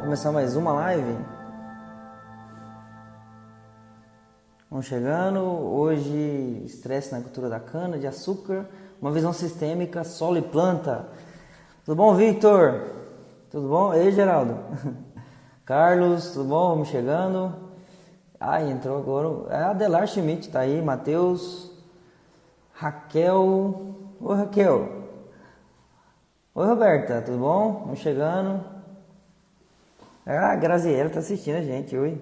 começar mais uma live. Vamos chegando. Hoje, estresse na cultura da cana de açúcar, uma visão sistêmica, solo e planta. Tudo bom, Victor? Tudo bom? Ei, Geraldo. Carlos, tudo bom? Vamos chegando. Entrou agora. Adelar Schmidt tá aí. Matheus. Raquel. Oi, Raquel. Oi, Roberta, tudo bom? Vamos chegando. A Graziella tá assistindo a gente, oi.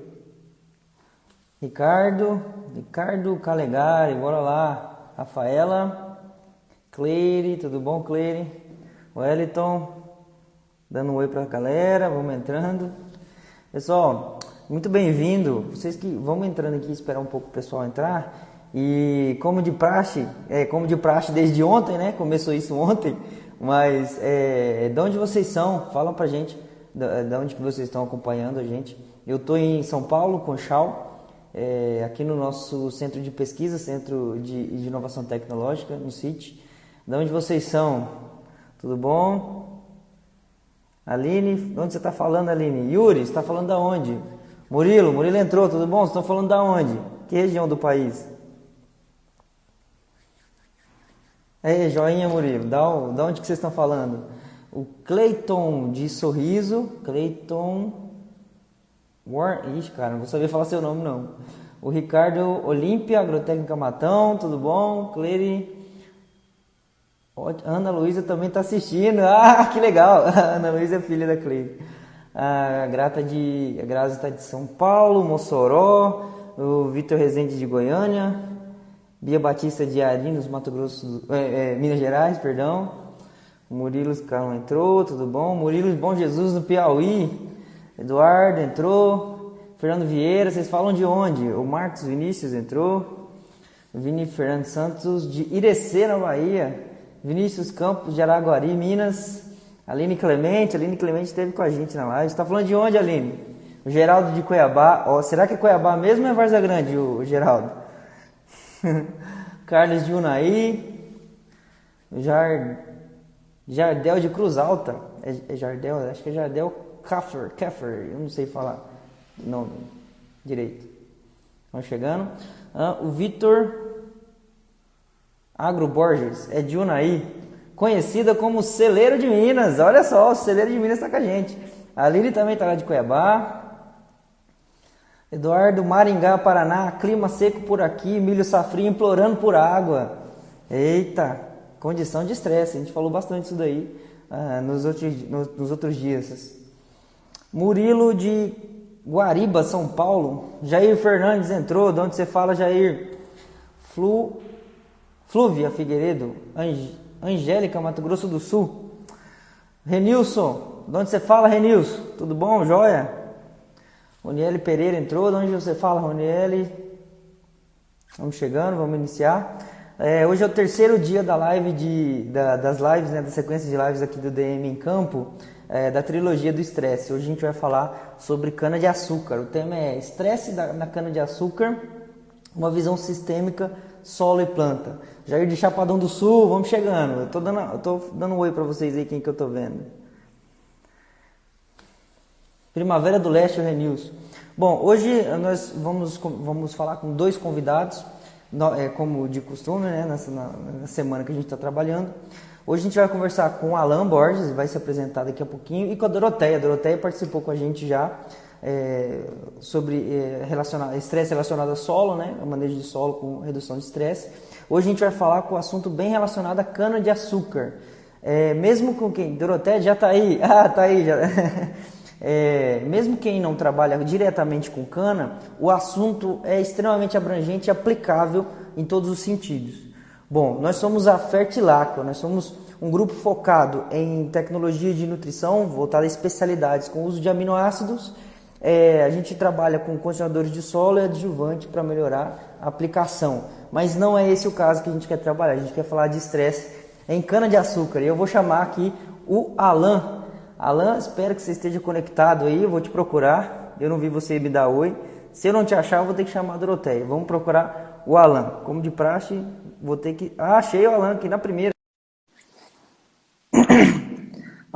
Ricardo Calegari, bora lá. Rafaela, Cleire, tudo bom, Cleire? Wellington, dando um oi pra galera, vamos entrando. Pessoal, muito bem-vindo. Vocês que vamos entrando aqui, esperar um pouco o pessoal entrar. E como de praxe desde ontem, né? Começou isso ontem, mas de onde vocês são? Fala pra gente de onde que vocês estão acompanhando a gente. Eu tô em São Paulo, Conchal. Aqui no nosso centro de pesquisa, centro de inovação tecnológica, no CIT. De onde vocês são? Tudo bom? Aline, de onde você está falando, Aline? Yuri, você está falando da onde? Murilo entrou, tudo bom? Vocês estão falando da onde? Que região do país? Joinha, Murilo, da onde que vocês estão falando? O Cleiton de Sorriso, cara, não vou saber falar seu nome não. O Ricardo Olímpia, Agrotécnica Matão, tudo bom? Cleire, Ana Luísa também está assistindo. Que legal! A Ana Luísa é filha da Cleire. A Grazi está de São Paulo, Mossoró. O Vitor Rezende de Goiânia. Bia Batista de Arinos, Mato Grosso, Minas Gerais, perdão. O Murilo Carlos entrou, tudo bom? Murilo Bom Jesus no Piauí. Eduardo entrou. Fernando Vieira, vocês falam de onde? O Marcos Vinícius entrou. Vini Fernando Santos de Irecê, na Bahia. Vinícius Campos de Araguari, Minas. Aline Clemente esteve com a gente na live. Você está falando de onde, Aline? O Geraldo de Cuiabá. Será que é Cuiabá mesmo ou é Várzea Grande, o Geraldo? Carlos de Unaí. Jardel de Cruz Alta. É Jardel? Acho que é Jardel Keffer. Eu não sei falar o nome direito. Vamos chegando. O Vitor Agro Borges é de Unaí, conhecida como Celeiro de Minas. Olha só, o Celeiro de Minas está com a gente. A Lili também está lá de Cuiabá. Eduardo, Maringá, Paraná, clima seco por aqui, milho safrinho implorando por água. Eita, condição de estresse, a gente falou bastante disso daí nos outros dias. Murilo de Guariba, São Paulo. Jair Fernandes entrou, de onde você fala, Jair? Flúvia Figueiredo, Angélica, Mato Grosso do Sul. Renilson, de onde você fala, Renilson? Tudo bom, joia? Roniele Pereira entrou, de onde você fala, Roniele? Vamos chegando, vamos iniciar. Hoje é o terceiro dia da live das lives, né, da sequência de lives aqui do DM em Campo, da trilogia do estresse. Hoje a gente vai falar sobre cana-de-açúcar. O tema é estresse na cana-de-açúcar, uma visão sistêmica, solo e planta. Jair de Chapadão do Sul, vamos chegando. Eu tô dando um oi para vocês aí, quem que eu tô vendo. Primavera do Leste, o Renilson. Bom, hoje nós vamos falar com dois convidados, como de costume, né, na semana que a gente está trabalhando. Hoje a gente vai conversar com o Alan Borges, vai se apresentar daqui a pouquinho, e com a Doroteia. A Doroteia participou com a gente já sobre estresse relacionado a solo, né, o manejo de solo com redução de estresse. Hoje a gente vai falar com um assunto bem relacionado à cana-de-açúcar. Mesmo com quem? Doroteia já está aí? Tá aí já. Mesmo quem não trabalha diretamente com cana, o assunto é extremamente abrangente e aplicável em todos os sentidos. Bom, nós somos a Fertilacro, nós somos um grupo focado em tecnologia de nutrição, voltado a especialidades com uso de aminoácidos. A gente trabalha com condicionadores de solo e adjuvante para melhorar a aplicação. Mas não é esse o caso que a gente quer trabalhar, a gente quer falar de estresse em cana-de-açúcar. E eu vou chamar aqui o Alan. Alan, espero que você esteja conectado aí, eu vou te procurar. Eu não vi você me dar oi. Se eu não te achar, eu vou ter que chamar a Doroteia. Vamos procurar o Alan. Como de praxe, vou ter que... achei o Alan aqui na primeira.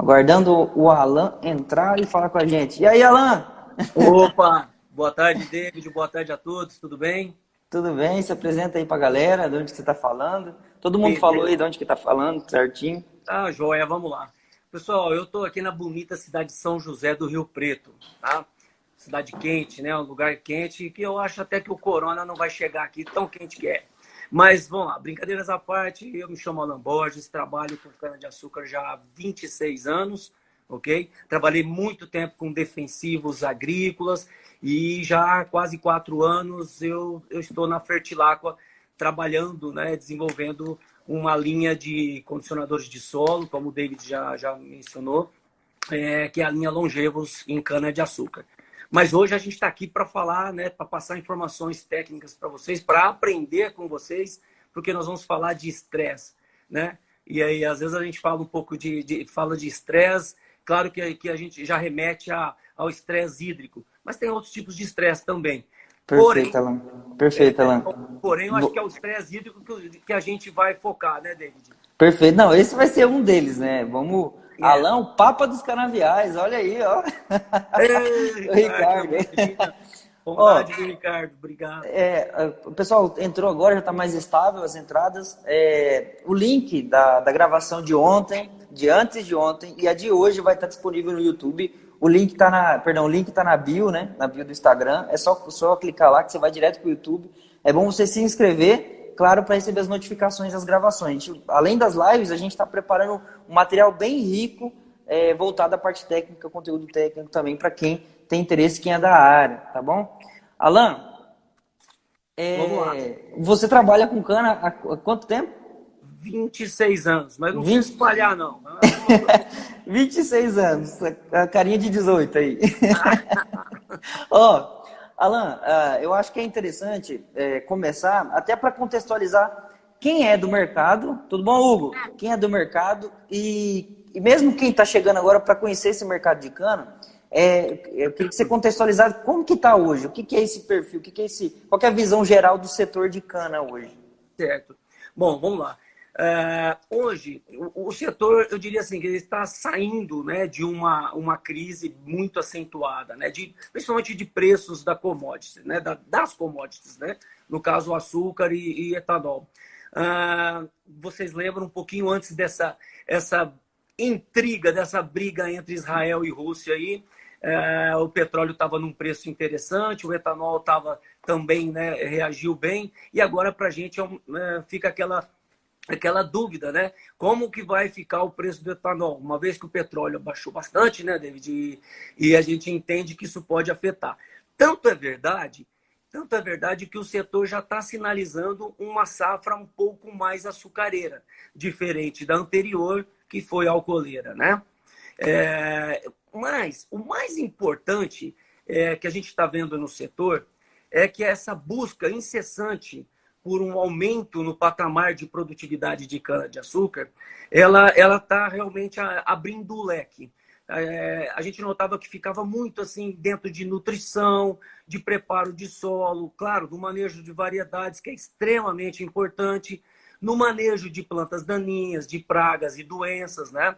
Aguardando o Alan entrar e falar com a gente. E aí, Alan? Opa! Boa tarde, David. Boa tarde a todos. Tudo bem? Tudo bem? Se apresenta aí pra galera, de onde que você tá falando. Todo mundo falou Beleza. aí de onde que tá falando, certinho. Tá, joia. Vamos lá. Pessoal, eu estou aqui na bonita cidade de São José do Rio Preto, tá? Cidade quente, né? Um lugar quente que eu acho até que o corona não vai chegar aqui tão quente que é. Mas vamos lá, brincadeiras à parte, eu me chamo Alan Borges, trabalho com cana-de-açúcar já há 26 anos, ok? Trabalhei muito tempo com defensivos agrícolas e já há quase 4 anos eu estou na Fertilaqua trabalhando, né, desenvolvendo uma linha de condicionadores de solo, como o David já mencionou, que é a linha Longevos em cana-de-açúcar. Mas hoje a gente está aqui para falar, né, para passar informações técnicas para vocês, para aprender com vocês, porque nós vamos falar de estresse, né? E aí, às vezes, a gente fala um pouco fala de estresse, claro que a gente já remete ao estresse hídrico, mas tem outros tipos de estresse também. Perfeito, Porém, Alan. Perfeito, Alan. porém, eu acho que é o estresse hídrico que a gente vai focar, né, David? Perfeito. Não, esse vai ser um deles, né? Vamos. É. Alan, o Papa dos Canaviais, olha aí, ó. Ei, O Ricardo, Ricardo. imagina. Ó, Bondade do Ricardo, obrigado. o pessoal entrou agora, já está mais estável as entradas. O link da gravação de ontem, de antes de ontem e a de hoje vai estar disponível no YouTube. O link está o link tá na bio, né? Na bio do Instagram. É só clicar lá que você vai direto para o YouTube. É bom você se inscrever, claro, para receber as notificações das gravações. Além das lives, a gente está preparando um material bem rico, voltado à parte técnica, conteúdo técnico também para quem tem interesse, quem é da área, tá bom? Alan, Vamos lá. você trabalha com cana há quanto tempo? 26 anos, mas não precisa 20, espalhar, não. 26 anos, a carinha de 18 aí. Ó, Alan, eu acho que é interessante começar, até para contextualizar quem é do mercado. Tudo bom, Hugo? Quem é do mercado e mesmo quem está chegando agora para conhecer esse mercado de cana, eu queria que você contextualizasse como que está hoje, o que é esse perfil, qual que é a visão geral do setor de cana hoje? Certo. Bom, vamos lá. Hoje, o setor, eu diria assim, que ele está saindo, né, de uma crise muito acentuada, né, principalmente de preços da commodities, né, das commodities, né, no caso o açúcar e etanol. Vocês lembram um pouquinho antes essa intriga, dessa briga entre Israel e Rússia aí, o petróleo estava num preço interessante, o etanol estava também, né, reagiu bem, e agora para a gente fica aquela dúvida, né? Como que vai ficar o preço do etanol? Uma vez que o petróleo baixou bastante, né, David? E a gente entende que isso pode afetar. Tanto é verdade que o setor já está sinalizando uma safra um pouco mais açucareira, diferente da anterior, que foi alcooleira, né? Mas o mais importante que a gente está vendo no setor é que essa busca incessante por um aumento no patamar de produtividade de cana-de-açúcar, ela está realmente abrindo o leque. A gente notava que ficava muito assim dentro de nutrição, de preparo de solo, claro, do manejo de variedades, que é extremamente importante, no manejo de plantas daninhas, de pragas e doenças, né?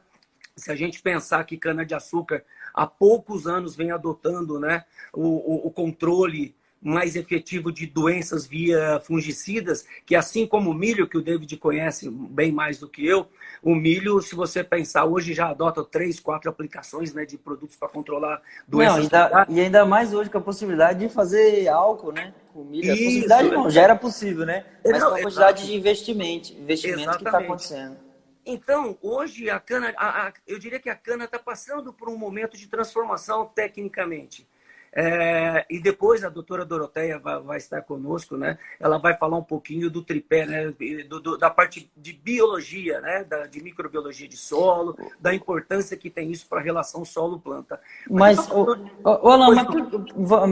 Se a gente pensar que cana-de-açúcar há poucos anos vem adotando, né, o controle mais efetivo de doenças via fungicidas, que assim como o milho, que o David conhece bem mais do que eu, o milho, se você pensar, hoje já adota 3, 4 aplicações, né, de produtos para controlar Não, doenças fungárias. e ainda mais hoje com a possibilidade de fazer álcool, né? Com milho. A possibilidade Isso, não, já era possível, né? Mas com não, a quantidade exato, de investimento que está exatamente. acontecendo. Então, hoje a cana, eu diria que a cana está passando por um momento de transformação tecnicamente. E depois a doutora Doroteia vai estar conosco, né? Ela vai falar um pouquinho do tripé, né? Da parte de biologia, né? De microbiologia de solo, da importância que tem isso para a relação solo-planta. Mas eu estou Mas, falando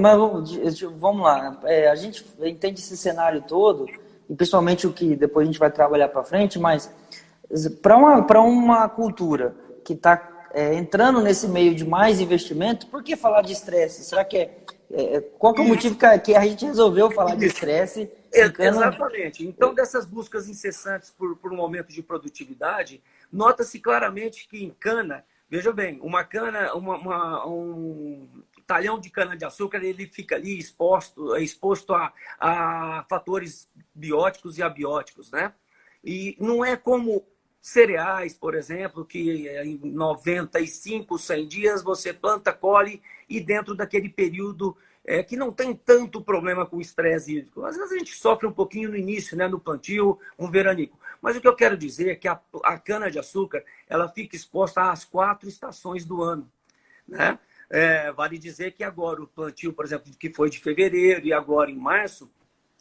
Alan, depois vamos lá. A gente entende esse cenário todo, e principalmente o que depois a gente vai trabalhar para frente, mas para uma cultura que está entrando nesse meio de mais investimento, por que falar de estresse? Será que qual que é o isso. motivo que a gente resolveu falar de estresse em cana? Exatamente. Então, dessas buscas incessantes por um aumento de produtividade, nota-se claramente que em cana Veja bem, uma cana, um talhão de cana-de-açúcar, ele fica ali exposto a fatores bióticos e abióticos, né? E não é como cereais, por exemplo, que em 95, 100 dias você planta, colhe e dentro daquele período que não tem tanto problema com o estresse hídrico. Às vezes a gente sofre um pouquinho no início, né, no plantio, um veranico. Mas o que eu quero dizer é que a cana-de-açúcar ela fica exposta às 4 estações do ano, né? Vale dizer que agora o plantio, por exemplo, que foi de fevereiro e agora em março,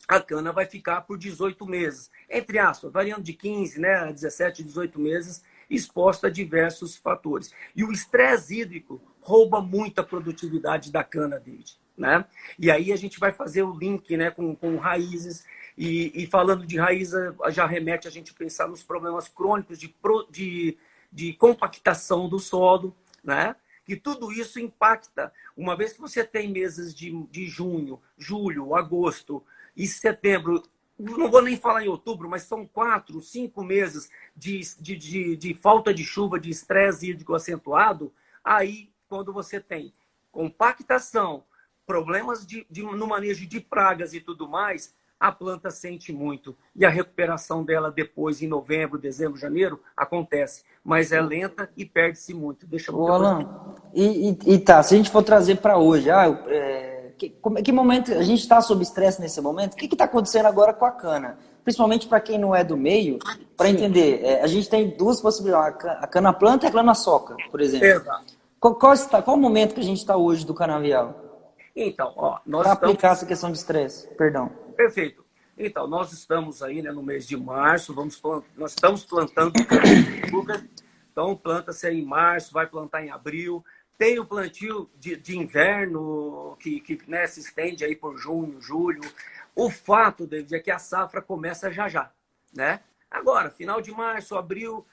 a cana vai ficar por 18 meses, entre aspas, variando de 15, né, 17, 18 meses, exposta a diversos fatores. E o estresse hídrico rouba muita produtividade da cana, David, né? E aí a gente vai fazer o link, né, com raízes, e falando de raiz, já remete a gente pensar nos problemas crônicos de compactação do solo, né? Que tudo isso impacta. Uma vez que você tem meses de junho, julho, agosto e setembro, não vou nem falar em outubro, mas são 4, 5 meses de falta de chuva, de estresse hídrico acentuado, aí quando você tem compactação, problemas no manejo de pragas e tudo mais, a planta sente muito. E a recuperação dela depois, em novembro, dezembro, janeiro, acontece. Mas é lenta e perde-se muito. Deixa Ô, muita coisa. Alan, tá, se a gente for trazer para hoje, que momento a gente está sob estresse nesse momento? O que está acontecendo agora com a cana? Principalmente para quem não é do meio, para entender, a gente tem duas possibilidades, a cana-planta e a cana-soca, por exemplo. Exato. Qual o momento que a gente está hoje do canavial? Então, ó, Para aplicar essa questão de estresse, perdão. Perfeito. Então, nós estamos aí, né, no mês de março, nós estamos plantando cana-de-açúcar, então planta-se em março, vai plantar em abril. Tem o plantio de inverno, que né, se estende aí por junho, julho. O fato, David, é que a safra começa já, né? Agora, final de março, abril,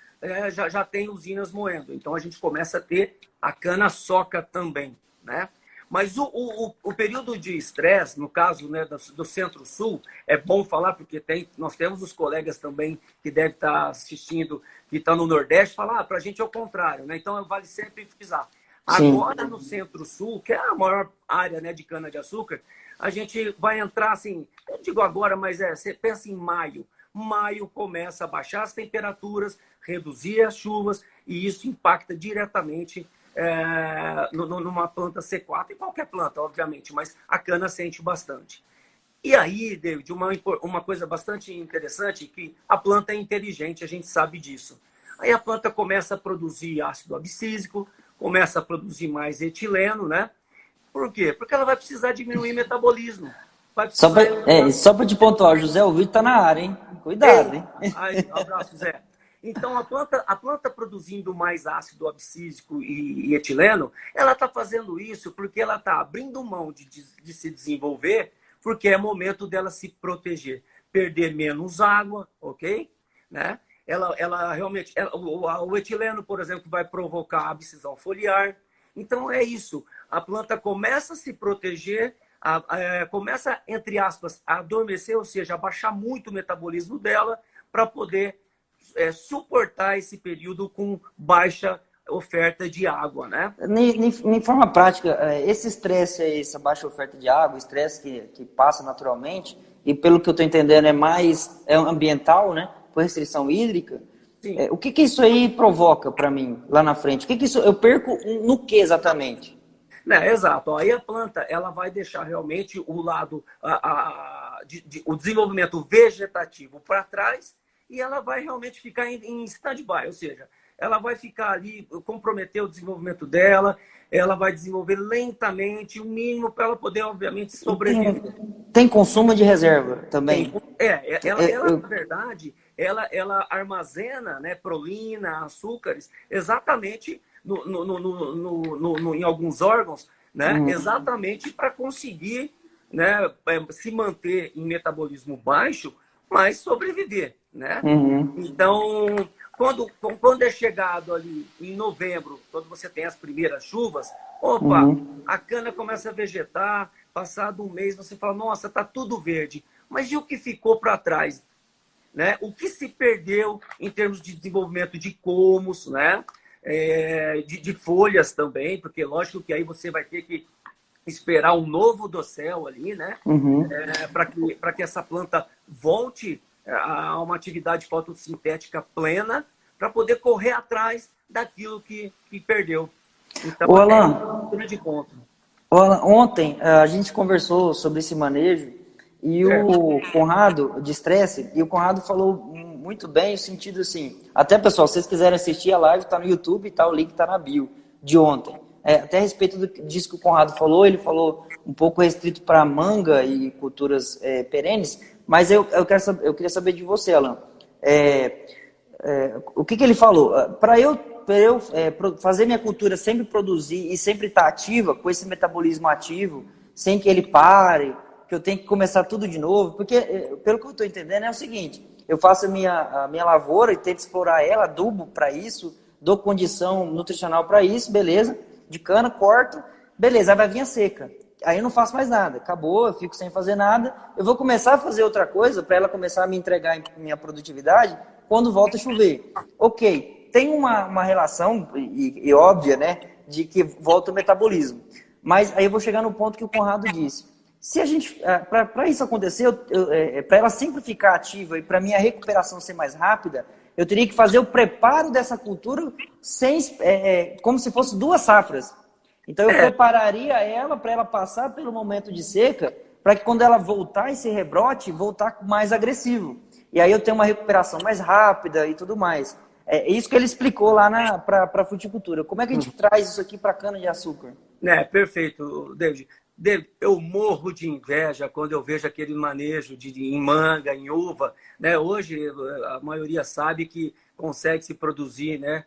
já tem usinas moendo. Então, a gente começa a ter a cana-soca também, né? Mas o período de estresse, no caso, né, do Centro-Sul, é bom falar, porque nós temos os colegas também que devem estar assistindo, que estão no Nordeste, falar, para a gente é o contrário, né? Então, vale sempre frisar. Agora, no Centro-Sul, que é a maior área, né, de cana-de-açúcar, a gente vai entrar, assim, eu digo agora, mas você pensa em maio. Maio começa a baixar as temperaturas, reduzir as chuvas, e isso impacta diretamente numa planta C4, e qualquer planta, obviamente, mas a cana sente bastante. E aí, David, uma coisa bastante interessante, que a planta é inteligente, a gente sabe disso. Aí a planta começa a produzir ácido abscísico, começa a produzir mais etileno, né? Por quê? Porque ela vai precisar diminuir o metabolismo. Só para te pontuar, o José Ovidio está na área, hein? Cuidado, hein? Aí, abraço, Zé. Então, a planta produzindo mais ácido abscísico e etileno, ela está fazendo isso porque ela está abrindo mão de se desenvolver, porque é momento dela se proteger, perder menos água, ok? Né? Ela realmente, o etileno, por exemplo, vai provocar abscisão foliar. Então, é isso. A planta começa a se proteger, começa, entre aspas, a adormecer, ou seja, a baixar muito o metabolismo dela para poder suportar esse período com baixa oferta de água, né? Em forma prática, esse estresse aí, essa baixa oferta de água, estresse que passa naturalmente, e pelo que eu estou entendendo é mais ambiental, né? Por restrição hídrica. O que isso aí provoca para mim lá na frente? O que isso eu perco no que exatamente? Exato. Aí a planta ela vai deixar realmente o lado, o desenvolvimento vegetativo para trás, e ela vai realmente ficar em stand-by, ou seja, ela vai ficar ali, comprometer o desenvolvimento dela, ela vai desenvolver lentamente, o mínimo para ela poder, obviamente, sobreviver. Tem consumo de reserva também? Na verdade, ela armazena, né, prolina, açúcares, exatamente em alguns órgãos, né, exatamente para conseguir, né, se manter em metabolismo baixo, mas sobreviver, né? Então, quando é chegado ali em novembro, quando você tem as primeiras chuvas, a cana começa a vegetar, passado um mês você fala, nossa, tá tudo verde. Mas e o que ficou para trás? Né? O que se perdeu em termos de desenvolvimento de colmos, né? de folhas também, porque lógico que aí você vai ter que esperar um novo dossel ali, né? Uhum. Para que essa planta volte a uma atividade fotossintética plena, para poder correr atrás daquilo que perdeu. Então, Ô, é Alan, um grande ponto. ô, Alan, ontem a gente conversou sobre esse manejo e o Conrado, de estresse, e o Conrado falou muito bem, no sentido assim, até pessoal, se vocês quiserem assistir a live, tá no YouTube, tá, o link tá na bio, de ontem. Até a respeito disso que o Conrado falou, ele falou um pouco restrito para manga e culturas perenes, mas eu queria saber de você, Alan. O que ele falou? Para eu fazer minha cultura sempre produzir e sempre estar ativa, com esse metabolismo ativo, sem que ele pare, que eu tenho que começar tudo de novo, porque, pelo que eu estou entendendo, é o seguinte, eu faço a minha lavoura e tento explorar ela, adubo para isso, dou condição nutricional para isso, beleza, de cana, corto, beleza, aí vai vir a seca. Aí eu não faço mais nada, acabou, eu fico sem fazer nada, eu vou começar a fazer outra coisa para ela começar a me entregar em minha produtividade quando volta a chover. Ok, tem uma relação, e óbvia, né, de que volta o metabolismo. Mas aí eu vou chegar no ponto que o Conrado disse. Se a gente, para isso acontecer, para ela sempre ficar ativa e para minha recuperação ser mais rápida, eu teria que fazer o preparo dessa cultura como se fosse duas safras. Então eu prepararia ela para ela passar pelo momento de seca, para que quando ela voltar esse rebrote, voltar mais agressivo. E aí eu tenho uma recuperação mais rápida e tudo mais. É isso que ele explicou lá para a fruticultura. Como é que a gente traz isso aqui para a cana-de-açúcar? Perfeito, David. David, eu morro de inveja quando eu vejo aquele manejo em manga, em uva. Né? Hoje, a maioria sabe que consegue se produzir, né,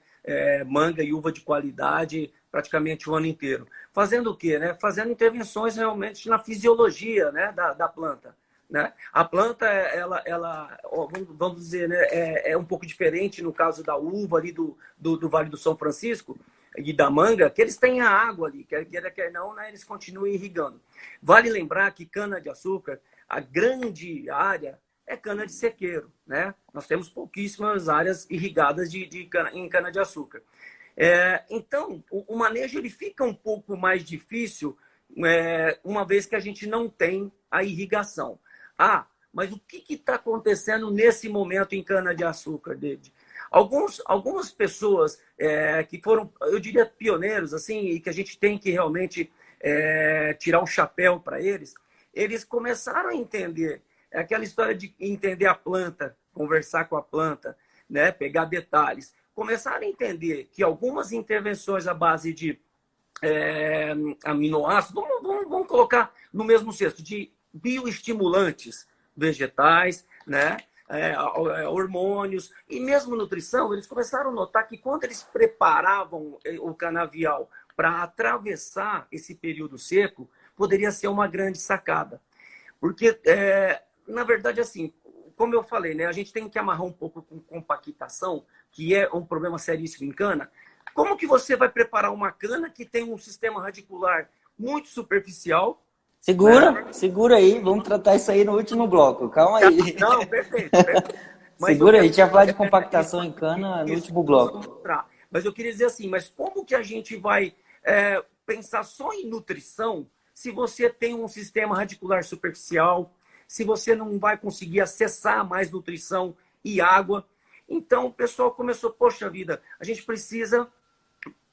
manga e uva de qualidade praticamente o ano inteiro. Fazendo o quê? Né? Fazendo intervenções realmente na fisiologia, né, da planta. Né? A planta, vamos dizer, né, é um pouco diferente no caso da uva ali do Vale do São Francisco e da manga, que eles têm a água ali, quer não, né, eles continuam irrigando. Vale lembrar que cana-de-açúcar, a grande área é cana de sequeiro. Né? Nós temos pouquíssimas áreas irrigadas em cana-de-açúcar. Então, o manejo ele fica um pouco mais difícil, uma vez que a gente não tem a irrigação. Mas o que está acontecendo nesse momento em cana-de-açúcar, David? Algumas pessoas que foram, eu diria, pioneiros, assim, e que a gente tem que realmente tirar o chapéu para eles começaram a entender aquela história de entender a planta, conversar com a planta, né, pegar detalhes. Começaram a entender que algumas intervenções à base de aminoácidos, vamos colocar no mesmo cesto, de bioestimulantes vegetais, né? Hormônios e mesmo nutrição, eles começaram a notar que quando eles preparavam o canavial para atravessar esse período seco, poderia ser uma grande sacada. Porque, na verdade, assim, como eu falei, né, a gente tem que amarrar um pouco com compactação, que é um problema seríssimo em cana. Como que você vai preparar uma cana que tem um sistema radicular muito superficial? Segura aí, vamos tratar isso aí no último bloco, calma aí. Não, perfeito. Mas Segura aí, a gente já falar de compactação em cana no último bloco. Mas eu queria dizer assim, mas como que a gente vai pensar só em nutrição se você tem um sistema radicular superficial, se você não vai conseguir acessar mais nutrição e água? Então o pessoal começou, poxa vida, a gente precisa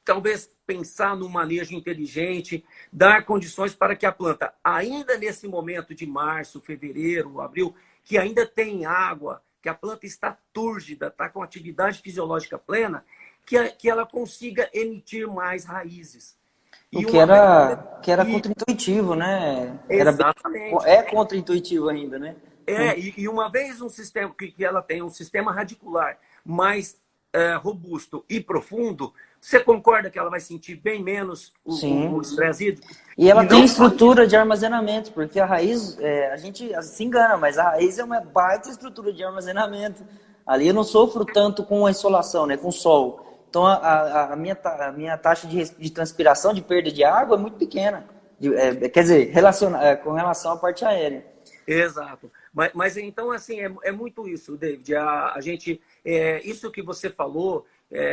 talvez pensar no manejo inteligente, dar condições para que a planta, ainda nesse momento de março, fevereiro, abril, que ainda tem água, que a planta está túrgida, está com atividade fisiológica plena, que ela consiga emitir mais raízes. O que era contra-intuitivo, né? Exatamente. É contra-intuitivo ainda, né? E uma vez um sistema que ela tem um sistema radicular mais robusto e profundo, você concorda que ela vai sentir bem menos o estresse hídrico? E ela tem estrutura de armazenamento, porque a raiz, a gente se engana, mas a raiz é uma baita estrutura de armazenamento. Ali eu não sofro tanto com a insolação, né, com o sol. Então a minha taxa de transpiração, de perda de água é muito pequena. Quer dizer, com relação à parte aérea. Exato. Mas então, assim, é muito isso, David. A gente, isso que você falou,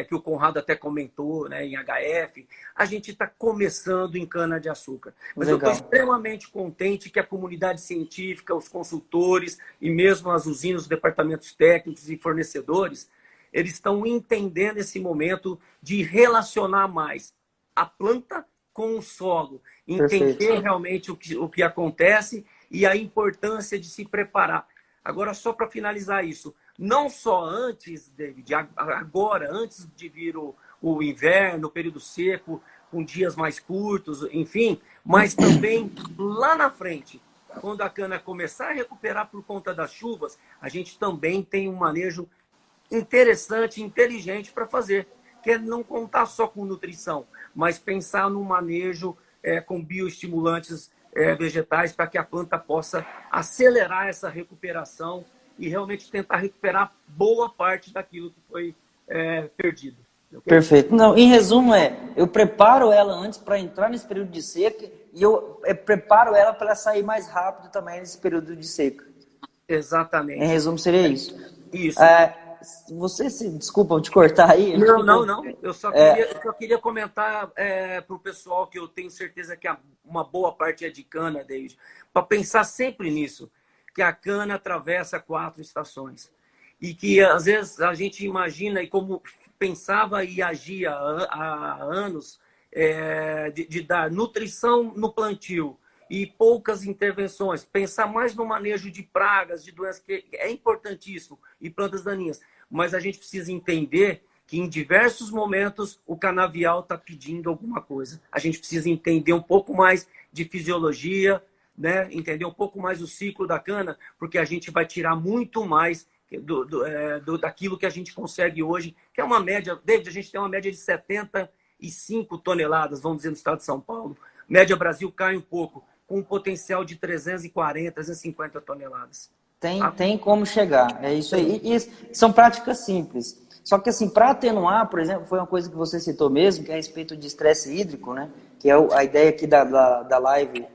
que o Conrado até comentou, né, em HF, a gente está começando em cana-de-açúcar. Mas Legal. eu estou extremamente contente que a comunidade científica, os consultores e mesmo as usinas, os departamentos técnicos e fornecedores, eles estão entendendo esse momento de relacionar mais a planta com o solo, entender Perfeito. realmente o que acontece e a importância de se preparar. Agora, só para finalizar isso, não só antes, David, agora, antes de vir o inverno, o período seco, com dias mais curtos, enfim, mas também lá na frente, quando a cana começar a recuperar por conta das chuvas, a gente também tem um manejo interessante, inteligente para fazer, que é não contar só com nutrição, mas pensar no manejo com bioestimulantes vegetais para que a planta possa acelerar essa recuperação e realmente tentar recuperar boa parte daquilo que foi perdido. Okay? Perfeito. Não, em resumo eu preparo ela antes para entrar nesse período de seca e eu preparo ela para sair mais rápido também nesse período de seca. Exatamente. Em resumo seria isso. Isso. Desculpa eu te cortar aí. Não. Eu só queria comentar para o pessoal que eu tenho certeza que uma boa parte é de cana, David, para pensar sempre nisso, que a cana atravessa 4 estações. E que às vezes a gente imagina, e como pensava e agia há anos, de dar nutrição no plantio e poucas intervenções, pensar mais no manejo de pragas, de doenças, que é importantíssimo, e plantas daninhas. Mas a gente precisa entender que em diversos momentos o canavial está pedindo alguma coisa. A gente precisa entender um pouco mais de fisiologia, né? Entender um pouco mais o ciclo da cana, porque a gente vai tirar muito mais daquilo que a gente consegue hoje, que é uma média, David, a gente tem uma média de 75 toneladas, vamos dizer, no estado de São Paulo. Média Brasil cai um pouco, com um potencial de 340, 350 toneladas. Tem como chegar, é isso aí. E são práticas simples. Só que assim, para atenuar, por exemplo, foi uma coisa que você citou mesmo, que é a respeito de estresse hídrico, né? Que é a ideia aqui da live,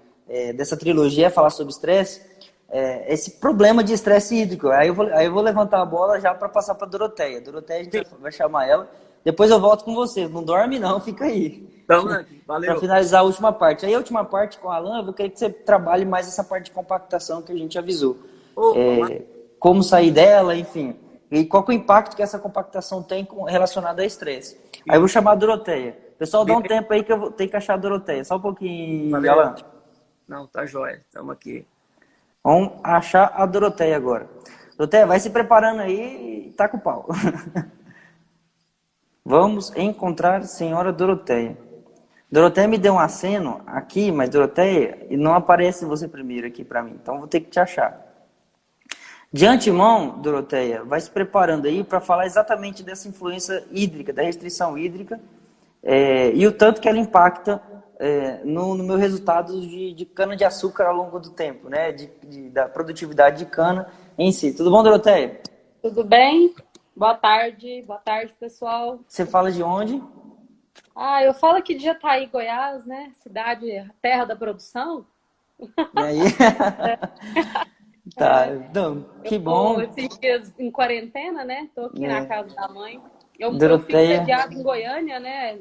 dessa trilogia, é falar sobre estresse. Esse problema de estresse hídrico. Aí eu vou levantar a bola já para passar para a Doroteia. Doroteia, a gente vai chamar ela. Depois eu volto com você. Não dorme não, fica aí. Então, valeu. Para finalizar a última parte. Aí a última parte com o Alan, eu vou querer que você trabalhe mais essa parte de compactação que a gente avisou. Como sair dela, enfim. E qual que é o impacto que essa compactação tem relacionado a estresse. Aí eu vou chamar a Doroteia. Pessoal, dá um tempo aí que eu vou ter que achar a Doroteia. Só um pouquinho, valeu. Alan. Não, tá jóia. Estamos aqui. Vamos achar a Doroteia agora. Doroteia, vai se preparando aí e tá com o pau. Vamos encontrar a senhora Doroteia. Doroteia me deu um aceno aqui, mas Doroteia, não aparece você primeiro aqui para mim. Então vou ter que te achar. De antemão, Doroteia, vai se preparando aí para falar exatamente dessa influência hídrica, da restrição hídrica, e o tanto que ela impacta no meu resultado de cana-de-açúcar ao longo do tempo, né? Da produtividade de cana em si. Tudo bom, Doroteia? Tudo bem? Boa tarde, pessoal. Você fala de onde? Eu falo aqui de Jataí, Goiás, né? Cidade, terra da produção. E aí? Tá, então, que bom. Esses dias em quarentena, né? Tô aqui na casa da mãe. Eu fico sediada em Goiânia, né?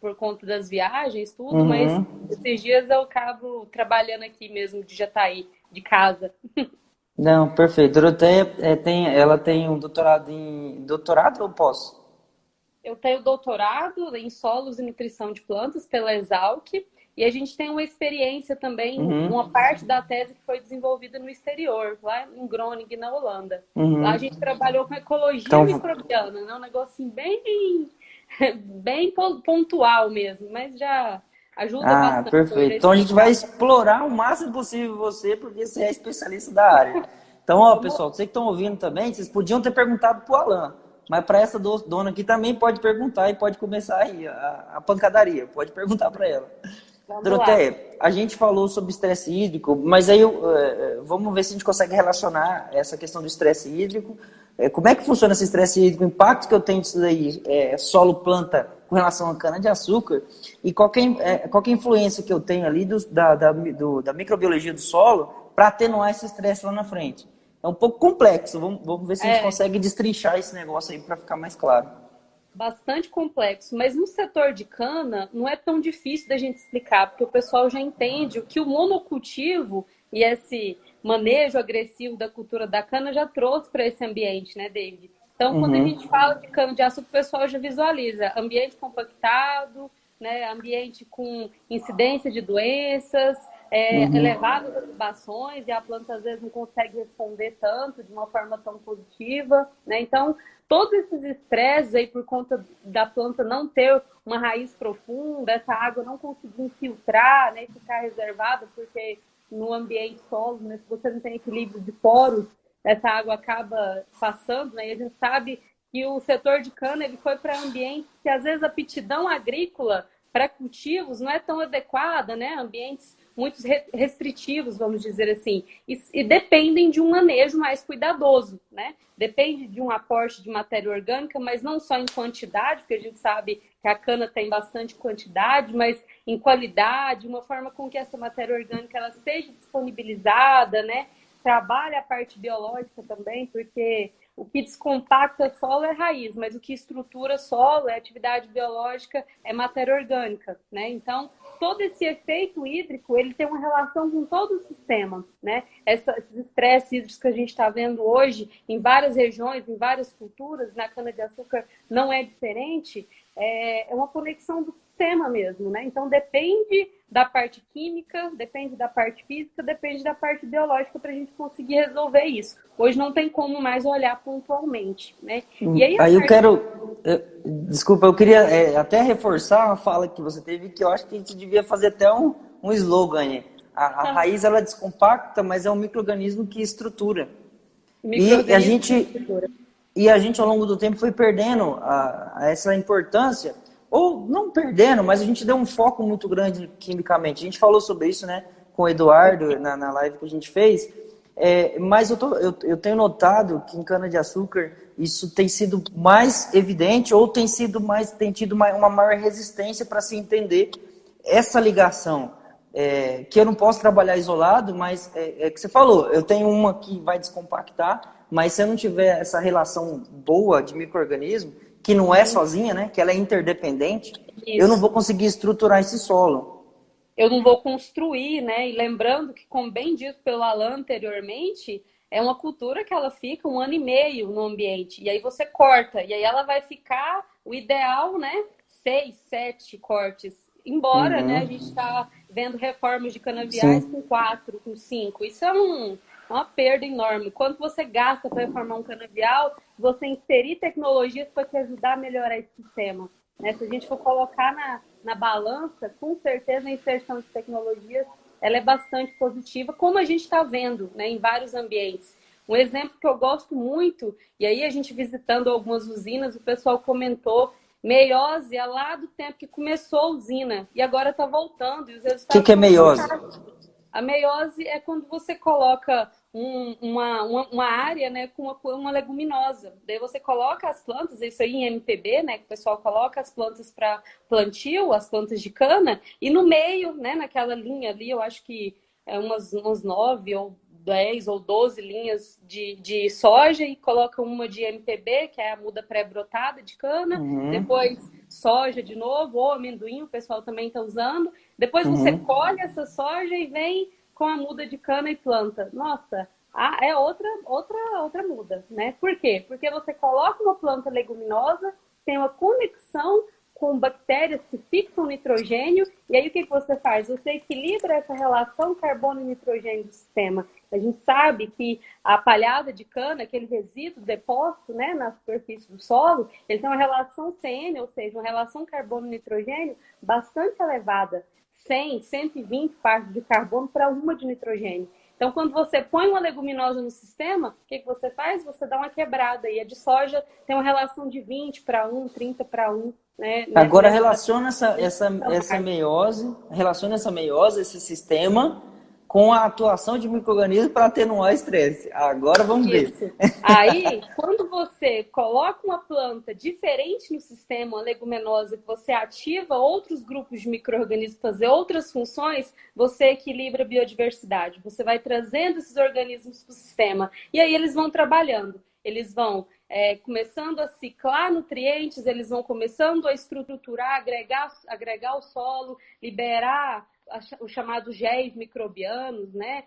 Por conta das viagens, tudo, mas esses dias eu acabo trabalhando aqui mesmo de Jataí, de casa. Não, perfeito. Doroteia ela tem um doutorado em... Doutorado ou pós? Eu tenho doutorado em solos e nutrição de plantas pela Exalc. E a gente tem uma experiência também, uma parte da tese que foi desenvolvida no exterior, lá em Groningen, na Holanda. Lá a gente trabalhou com ecologia microbiana, né? Um negocinho bem pontual mesmo, mas já ajuda bastante. Perfeito. Então a gente vai explorar o máximo possível você, porque você é especialista da área. Então, ó, pessoal, vocês que estão ouvindo também, vocês podiam ter perguntado para o Alan, mas para essa dona aqui também pode perguntar e pode começar aí a pancadaria, pode perguntar para ela. Doroteia, a gente falou sobre estresse hídrico, mas aí vamos ver se a gente consegue relacionar essa questão do estresse hídrico. Como é que funciona esse estresse hídrico, o impacto que eu tenho disso daí, solo-planta com relação à cana-de-açúcar, e qual que é a influência que eu tenho ali da microbiologia do solo para atenuar esse estresse lá na frente. É um pouco complexo, vamos ver se a gente consegue destrinchar esse negócio aí para ficar mais claro. bastante complexo, mas no setor de cana não é tão difícil da gente explicar, porque o pessoal já entende o que o monocultivo e esse manejo agressivo da cultura da cana já trouxe para esse ambiente, né, David? Então, quando a Uhum, gente fala de cana-de-açúcar, o pessoal já visualiza ambiente compactado, né, ambiente com incidência de doenças, uhum. elevadas adubações, e a planta às vezes não consegue responder tanto, de uma forma tão positiva, né? Então, todos esses estresses aí por conta da planta não ter uma raiz profunda, essa água não conseguir infiltrar, né, e ficar reservada, porque no ambiente solo, né, se você não tem equilíbrio de poros, essa água acaba passando, né? E a gente sabe que o setor de cana ele foi para ambientes que às vezes a aptidão agrícola para cultivos não é tão adequada, né? Ambientes muito restritivos, vamos dizer assim, e dependem de um manejo mais cuidadoso, né? Depende de um aporte de matéria orgânica, mas não só em quantidade, porque a gente sabe que a cana tem bastante quantidade, mas em qualidade, uma forma com que essa matéria orgânica ela seja disponibilizada, né? Trabalha a parte biológica também, porque o que descompacta solo é raiz, mas o que estrutura solo é atividade biológica, é matéria orgânica, né? Então, todo esse efeito hídrico, ele tem uma relação com todo o sistema, né? Esses estresses hídricos que a gente está vendo hoje em várias regiões, em várias culturas, na cana-de-açúcar não é diferente, é uma conexão do sistema mesmo, né? Então, depende da parte química, depende da parte física, depende da parte biológica para a gente conseguir resolver isso. Hoje não tem como mais olhar pontualmente, né? E aí a Aí eu parte... quero. Desculpa, eu queria até reforçar a fala que você teve, que eu acho que a gente devia fazer até um slogan aí. A raiz ela descompacta, mas é um micro-organismo que estrutura. E a Micro-organismo de gente, estrutura. e a gente ao longo do tempo foi perdendo essa importância, ou não perdendo, mas a gente deu um foco muito grande quimicamente. A gente falou sobre isso, né, com o Eduardo na live que a gente fez. Mas eu tenho notado que em cana-de-açúcar isso tem sido mais evidente ou tem tido uma maior resistência para se entender essa ligação. Que eu não posso trabalhar isolado, mas que você falou, eu tenho uma que vai descompactar, mas se eu não tiver essa relação boa de micro-organismo, que não é sozinha, né, que ela é interdependente, eu não Isso. vou conseguir estruturar esse solo. Eu não vou construir, né? E lembrando que, como bem dito pelo Alan anteriormente, é uma cultura que ela fica 1 ano e meio no ambiente. E aí você corta. E aí ela vai ficar, o ideal, né? 6, 7 cortes. Embora, né, a gente Uhum, está vendo reformas de canaviais sim. com 4, com 5. Isso é uma perda enorme. Quanto você gasta para reformar um canavial, você inserir tecnologias para te ajudar a melhorar esse sistema. Né? Se a gente for colocar na balança, com certeza a inserção de tecnologias ela é bastante positiva, como a gente está vendo, né, em vários ambientes. Um exemplo que eu gosto muito, e aí a gente visitando algumas usinas, o pessoal comentou, meiose é lá do tempo que começou a usina, e agora está voltando, e os resultados Que é são meiose? fantásticos. A meiose é quando você coloca uma área, né, com uma leguminosa. Daí você coloca as plantas, isso aí em MPB, né, que o pessoal coloca as plantas para plantio, as plantas de cana, e no meio, né, naquela linha ali, eu acho que é umas 9 ou 10 ou 12 linhas de soja e coloca uma de MPB, que é a muda pré-brotada de cana, Uhum, depois soja de novo, ou amendoim, o pessoal também está usando. Depois você uhum. colhe essa soja e vem com a muda de cana e planta. Nossa, é outra muda, né? Por quê? Porque você coloca uma planta leguminosa, tem uma conexão com bactérias que fixam nitrogênio, e aí o que você faz? Você equilibra essa relação carbono e nitrogênio do sistema. A gente sabe que a palhada de cana, aquele resíduo deposto, né, na superfície do solo, ele tem uma relação CN, ou seja, uma relação carbono-nitrogênio bastante elevada. 100, 120 partes de carbono para uma de nitrogênio. Então, quando você põe uma leguminosa no sistema, o que você faz? Você dá uma quebrada. E a de soja tem uma relação de 20 para 1, 30 para 1. Né, Agora nessa relaciona relaciona essa meiose, esse sistema, com a atuação de micro-organismos para atenuar o estresse. Agora vamos ver. Isso. Aí, quando você coloca uma planta diferente no sistema, uma leguminosa, que você ativa outros grupos de micro-organismos fazer outras funções, você equilibra a biodiversidade. Você vai trazendo esses organismos para o sistema. E aí eles vão trabalhando. Eles vão começando a ciclar nutrientes, eles vão começando a estruturar, agregar o solo, liberar os chamados géis microbianos, né?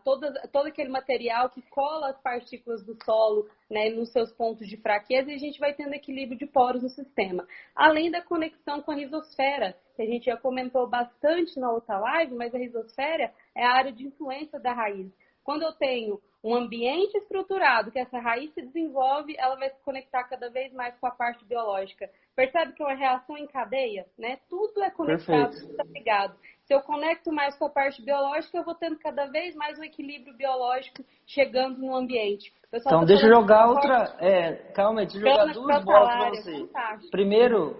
Todo aquele material que cola as partículas do solo, né, nos seus pontos de fraqueza, e a gente vai tendo equilíbrio de poros no sistema. Além da conexão com a rizosfera, que a gente já comentou bastante na outra live, mas a rizosfera é a área de influência da raiz. Quando eu tenho um ambiente estruturado, que essa raiz se desenvolve, ela vai se conectar cada vez mais com a parte biológica. Percebe que é uma reação em cadeia, né? Tudo é conectado, Perfeito. tudo está ligado. Se eu conecto mais com a parte biológica, eu vou tendo cada vez mais um equilíbrio biológico chegando no ambiente. Então, deixa eu jogar outra... calma aí, deixa eu jogar duas bolas para você. Fantástico.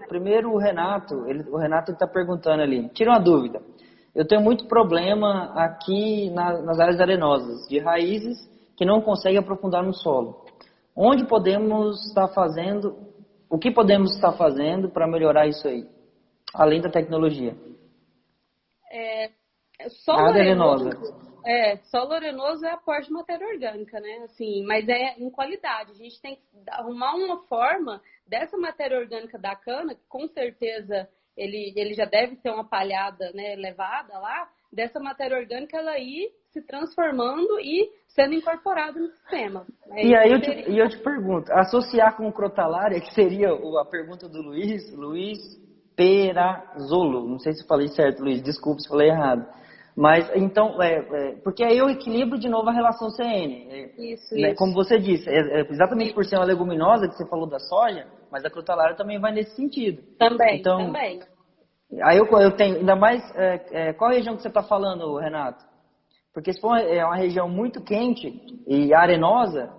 Primeiro o Renato está perguntando ali. Tira uma dúvida. Eu tenho muito problema aqui nas áreas arenosas, de raízes que não conseguem aprofundar no solo. O que podemos estar fazendo para melhorar isso aí? Além da tecnologia. Solo arenoso é aporte de matéria orgânica, né? Assim, mas é em qualidade. A gente tem que arrumar uma forma dessa matéria orgânica da cana, que com certeza ele já deve ter uma palhada, né, levada lá, dessa matéria orgânica ela ir se transformando e sendo incorporada no sistema. E aí eu te pergunto, associar com Crotalária, que seria a pergunta do Luiz Perazzolo, não sei se eu falei certo, Luiz, desculpe se falei errado. Mas, então, porque aí eu equilibro de novo a relação CN. Isso. Como você disse, exatamente por ser uma leguminosa, que você falou da soja, mas a Crotalária também vai nesse sentido. Também. Aí eu tenho, ainda mais, qual região que você está falando, Renato? Porque se for uma região muito quente e arenosa,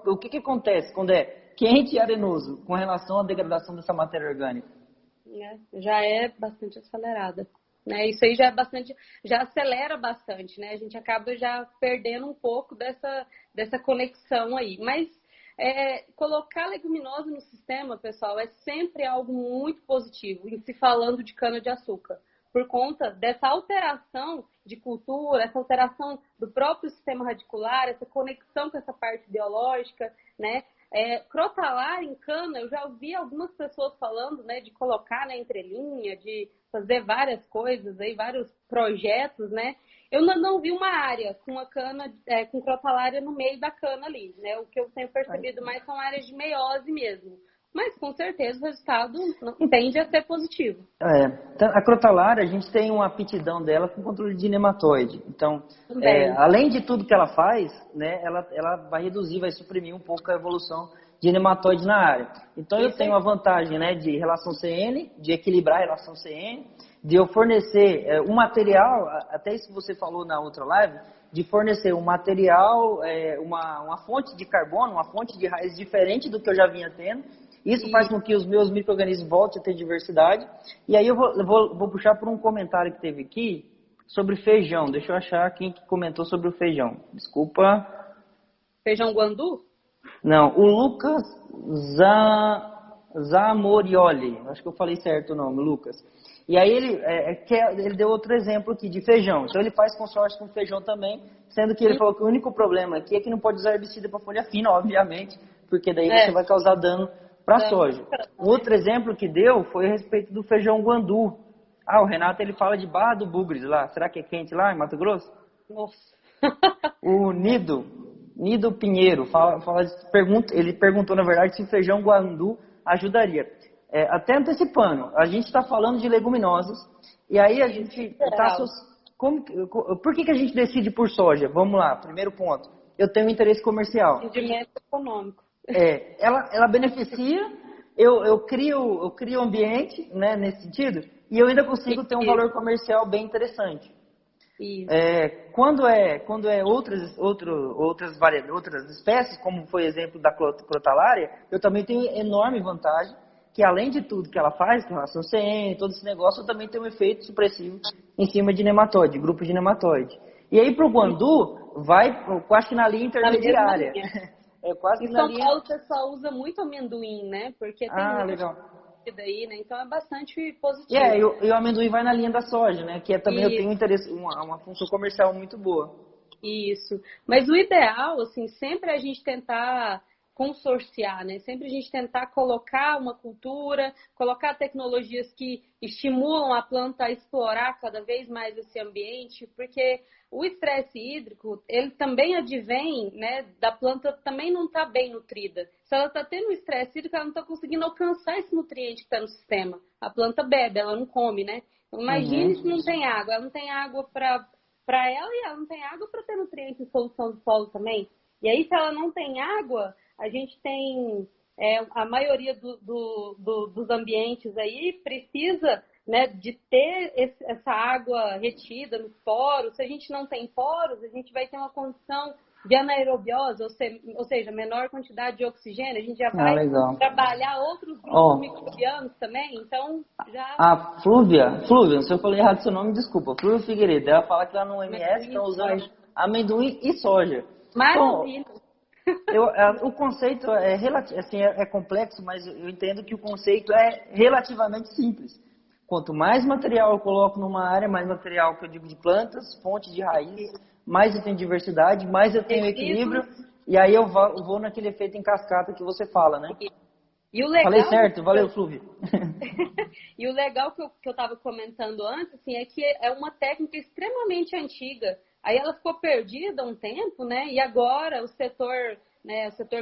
o que acontece quando é quente e arenoso com relação à degradação dessa matéria orgânica? Já é bastante acelerada. Né? Isso aí já acelera bastante, né? A gente acaba já perdendo um pouco dessa conexão aí. Mas colocar leguminosa no sistema, pessoal, é sempre algo muito positivo, em se falando de cana-de-açúcar, por conta dessa alteração de cultura, essa alteração do próprio sistema radicular, essa conexão com essa parte biológica, né? Crotalária em cana, eu já ouvi algumas pessoas falando, né, de colocar na entrelinha, de fazer várias coisas, aí, vários projetos, né? Eu não vi uma área com a cana, com crotalária no meio da cana ali, né? O que eu tenho percebido mais são áreas de meiose mesmo. Mas, com certeza, o resultado tende a ser positivo. A crotalária, a gente tem uma aptidão dela com controle de nematóide. Então, além de tudo que ela faz, né, ela vai reduzir, vai suprimir um pouco a evolução de nematóide na área. Então, eu tenho a vantagem, né, de relação CN, de equilibrar a relação CN, de eu fornecer um material, até isso que você falou na outra live, de fornecer um material, uma fonte de carbono, uma fonte de raiz diferente do que eu já vinha tendo. Isso faz com que os meus micro-organismos voltem a ter diversidade. E aí eu vou puxar por um comentário que teve aqui sobre feijão. Deixa eu achar quem que comentou sobre o feijão. Desculpa. Feijão guandu? Não, o Lucas Zamorioli. Acho que eu falei certo o nome, Lucas. E aí ele deu outro exemplo aqui de feijão. Então ele faz consórcio com feijão também, sendo que ele falou que o único problema aqui é que não pode usar herbicida para folha fina, obviamente, porque daí você vai causar dano para a soja. Um outro exemplo que deu foi a respeito do feijão guandu. O Renato ele fala de Barra do Bugres lá. Será que é quente lá em Mato Grosso? Nossa. O Nido Pinheiro ele perguntou na verdade se o feijão guandu ajudaria. Até antecipando, a gente está falando de leguminosas e aí a gente está por que a gente decide por soja? Vamos lá, primeiro ponto. Eu tenho interesse comercial. Rendimento econômico. Ela beneficia, eu crio ambiente, né, nesse sentido, e eu ainda consigo ter um valor comercial bem interessante. Isso. Quando é outras espécies, como foi o exemplo da crotalária, eu também tenho enorme vantagem, que além de tudo que ela faz, com relação ao CN, todo esse negócio, eu também tenho um efeito supressivo em cima de nematóide, grupo de nematóide. E aí pro guandu, vai quase que na linha intermediária. Em São Paulo o pessoal usa muito amendoim, né? Porque tem legal. Daí, né? Então é bastante positivo. E o amendoim vai na linha da soja, né? Que também eu tenho interesse, uma função comercial muito boa. Isso. Mas o ideal, assim, sempre é a gente tentar consorciar, né? Sempre a gente tentar colocar uma cultura, colocar tecnologias que estimulam a planta a explorar cada vez mais esse ambiente, porque o estresse hídrico, ele também advém, né, da planta também não estar bem nutrida. Se ela está tendo estresse hídrico, ela não está conseguindo alcançar esse nutriente que está no sistema. A planta bebe, ela não come, né? Então, imagine se não tem água. Ela não tem água para ela e ela não tem água para ter nutrientes em solução do solo também. E aí, se ela não tem água, a gente tem a maioria dos ambientes aí precisa, né, de ter essa água retida nos poros. Se a gente não tem poros, a gente vai ter uma condição de anaerobiose, ou seja, menor quantidade de oxigênio. A gente já vai trabalhar outros grupos microbianos também, então já... A Flúvia, se eu falei errado seu nome, desculpa. Flúvia Figueiredo, ela fala que lá no MS estão usando amendoim e soja. Maravilha! O conceito é complexo, mas eu entendo que o conceito é relativamente simples. Quanto mais material eu coloco numa área, mais material que eu digo de plantas, fonte de raiz, mais eu tenho diversidade, mais eu tenho equilíbrio, e aí eu vou naquele efeito em cascata que você fala, né? E o legal, falei certo? Valeu, Flúvio. E o legal que eu estava comentando antes, assim, é que é uma técnica extremamente antiga. Aí ela ficou perdida um tempo, né? E agora o setor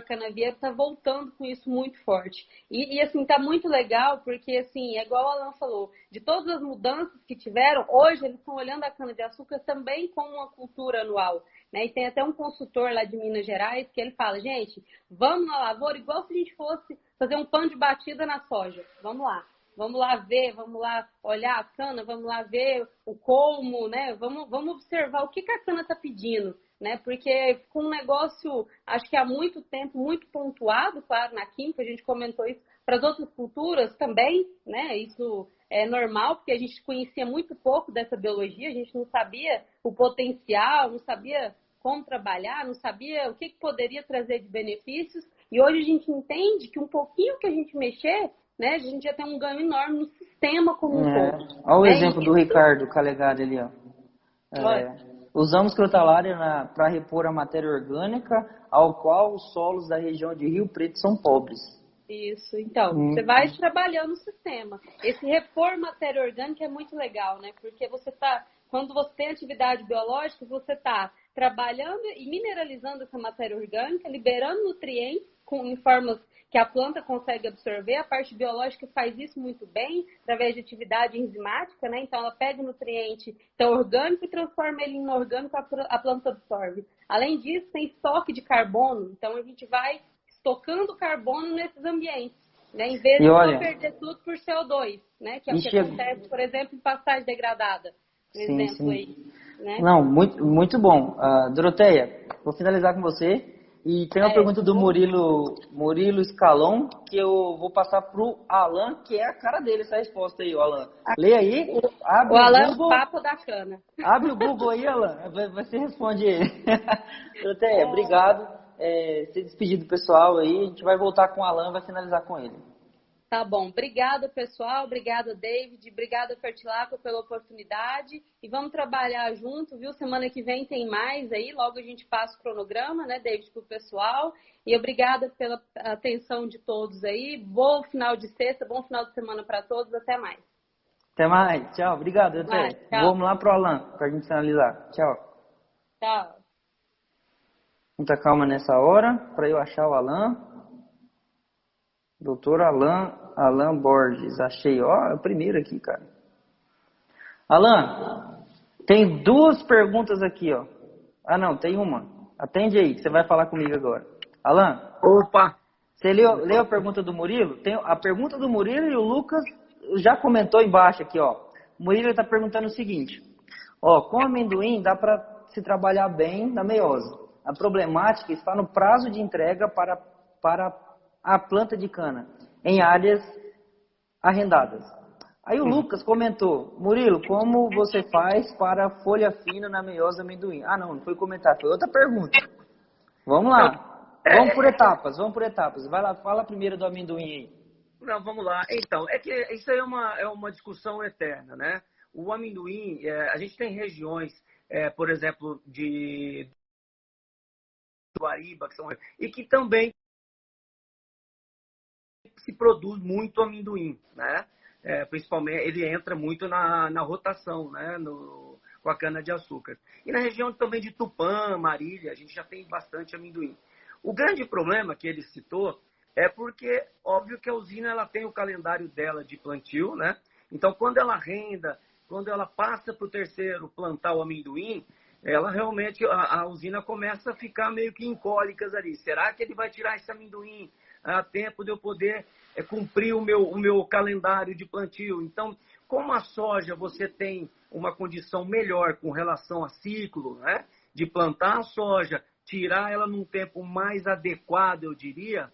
canavieiro está voltando com isso muito forte. E assim, está muito legal, porque assim, é igual o Alan falou, de todas as mudanças que tiveram, hoje eles estão olhando a cana-de-açúcar também como uma cultura anual. Né? E tem até um consultor lá de Minas Gerais que ele fala, gente, vamos na lavoura igual se a gente fosse fazer um pão de batida na soja. Vamos lá ver, vamos lá olhar a cana, vamos lá ver o colmo, né? Vamos observar o que a cana está pedindo, né? Porque ficou um negócio, acho que há muito tempo, muito pontuado, claro, na química, a gente comentou isso para as outras culturas também, né? Isso é normal, porque a gente conhecia muito pouco dessa biologia, a gente não sabia o potencial, não sabia como trabalhar, não sabia o que poderia trazer de benefícios, e hoje a gente entende que um pouquinho que a gente mexer, né, a gente já tem um ganho enorme no sistema como um todo. Olha o exemplo do Ricardo Calegari ali, ó. Usamos crotalária para repor a matéria orgânica, ao qual os solos da região de Rio Preto são pobres. Isso, então, você vai trabalhando o sistema. Esse repor matéria orgânica é muito legal, né? Porque quando você tem atividade biológica, você está trabalhando e mineralizando essa matéria orgânica, liberando nutrientes em formas que a planta consegue absorver. A parte biológica faz isso muito bem, através de atividade enzimática, né? Então, ela pega o nutriente orgânico e transforma ele em inorgânico, a planta absorve. Além disso, tem estoque de carbono. Então, a gente vai estocando carbono nesses ambientes, né? Em vez de perder tudo por CO2, né? Que é o que acontece, por exemplo, em pastagem degradada. Por exemplo, aí. Né? Não, muito bom. Doroteia, vou finalizar com você. E tem uma pergunta do Murilo Scalon, que eu vou passar pro Alan, que é a cara dele, essa resposta aí, Alan. Lê aí. Abre o Alan Google, é o papo da cana. Abre o Google aí, Alan. Você responde ele. Doroteia, obrigado. Se despedir do pessoal aí. A gente vai voltar com o Alan e vai finalizar com ele. Tá bom. Obrigada, pessoal. Obrigada, David. Obrigada, Fertilaco, pela oportunidade. E vamos trabalhar junto, viu? Semana que vem tem mais aí. Logo a gente passa o cronograma, né, David, pro pessoal. E obrigada pela atenção de todos aí. Bom final de sexta, bom final de semana para todos. Até mais. Até mais. Tchau. Obrigado, até. Vamos lá pro Alan, pra gente finalizar. Tchau. Tchau. Muita calma nessa hora, para eu achar o Alan. Doutor Alan Borges, achei, é o primeiro aqui, cara. Alan, tem duas perguntas aqui, ó. Não, tem uma. Atende aí, que você vai falar comigo agora. Alan. Opa! Você leu a pergunta do Murilo? Tem a pergunta do Murilo e o Lucas já comentou embaixo aqui, ó. O Murilo está perguntando o seguinte. Com amendoim dá para se trabalhar bem na meiose. A problemática está no prazo de entrega para a planta de cana em áreas arrendadas. Aí o Lucas comentou, Murilo, como você faz para folha fina na meiose do amendoim? Não foi comentar, foi outra pergunta. Vamos lá, vamos por etapas. Vai lá, fala primeiro do amendoim aí. Não, vamos lá. Então, é que isso aí é uma discussão eterna, né? O amendoim, a gente tem regiões, por exemplo, de Guariba, e que também se produz muito amendoim, né? Principalmente, ele entra muito na rotação, né? Com a cana-de-açúcar. E na região também de Tupã, Marília, a gente já tem bastante amendoim. O grande problema que ele citou é porque, óbvio que a usina ela tem o calendário dela de plantio, né? Então, quando ela renda, quando ela passa para o terceiro plantar o amendoim, ela realmente, a usina começa a ficar meio que em cólicas ali. Será que ele vai tirar esse amendoim a tempo de eu poder cumprir o meu calendário de plantio? Então, como a soja você tem uma condição melhor com relação a ciclo, né? De plantar a soja, tirar ela num tempo mais adequado, eu diria,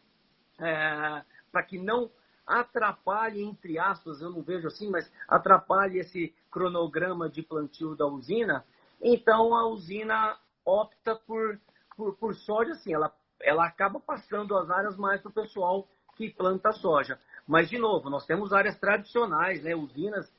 para que não atrapalhe, entre aspas, eu não vejo assim, mas atrapalhe esse cronograma de plantio da usina, então a usina opta por soja, assim, ela acaba passando as áreas mais para o pessoal que planta soja. Mas, de novo, nós temos áreas tradicionais, né, usinas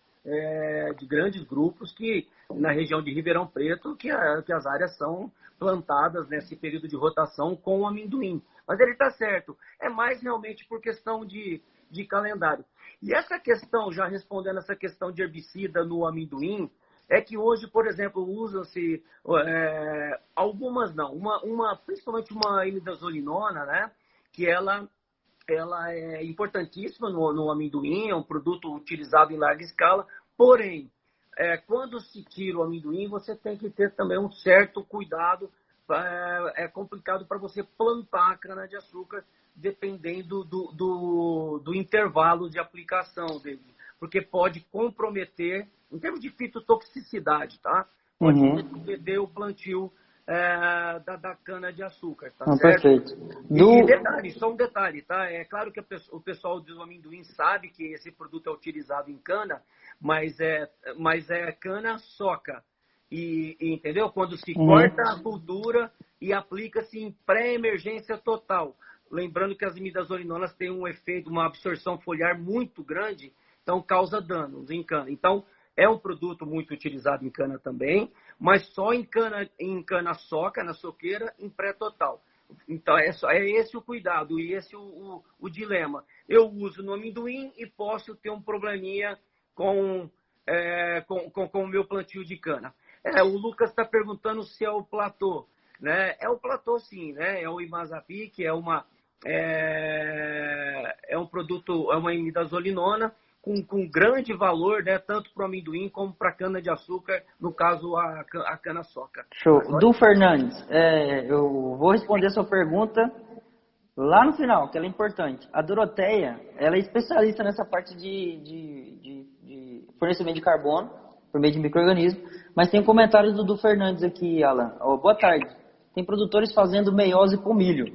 de grandes grupos que na região de Ribeirão Preto, que as áreas são plantadas nesse período de rotação com o amendoim. Mas ele está certo, é mais realmente por questão de calendário. E essa questão, já respondendo essa questão de herbicida no amendoim, é que hoje, por exemplo, usam-se algumas não, principalmente uma imidazolinona, né, que ela é importantíssima no amendoim, é um produto utilizado em larga escala, porém, quando se tira o amendoim, você tem que ter também um certo cuidado. É complicado para você plantar a cana-de-açúcar, dependendo do intervalo de aplicação dele, porque pode comprometer, em termos de fitotoxicidade, tá? Pode comprometer o plantio da cana-de-açúcar, tá certo? Perfeito. E detalhe, só um detalhe, tá? É claro que o pessoal do amendoim sabe que esse produto é utilizado em cana, mas é cana-soca. Entendeu? Quando se corta a cultura e aplica-se em pré-emergência total. Lembrando que as imidazolinonas têm um efeito, uma absorção foliar muito grande, então causa danos em cana. Então, é um produto muito utilizado em cana também, mas só em cana-soca, na soqueira, em pré-total. Então, é esse o cuidado e esse o dilema. Eu uso no amendoim e posso ter um probleminha com o meu plantio de cana. O Lucas está perguntando se é o platô, né? É o platô, sim, né? É o Imazapi, que é um produto, é uma imidazolinona com grande valor, né? Tanto para o amendoim como para a cana-de-açúcar, no caso a cana-soca. Show. Du Fernandes, eu vou responder a sua pergunta lá no final, que ela é importante. A Doroteia, ela é especialista nessa parte de fornecimento de carbono por meio de micro-organismo, mas tem um comentário do Fernandes aqui, Alan. Boa tarde. Tem produtores fazendo meiose com milho.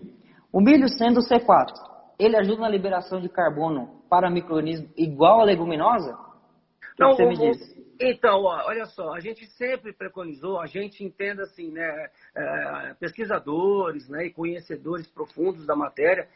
O milho sendo C4, ele ajuda na liberação de carbono para micro-organismo igual a leguminosa? O que você me diz? Então, olha só, a gente sempre preconizou, a gente entende assim, né, pesquisadores, né, e conhecedores profundos da matéria,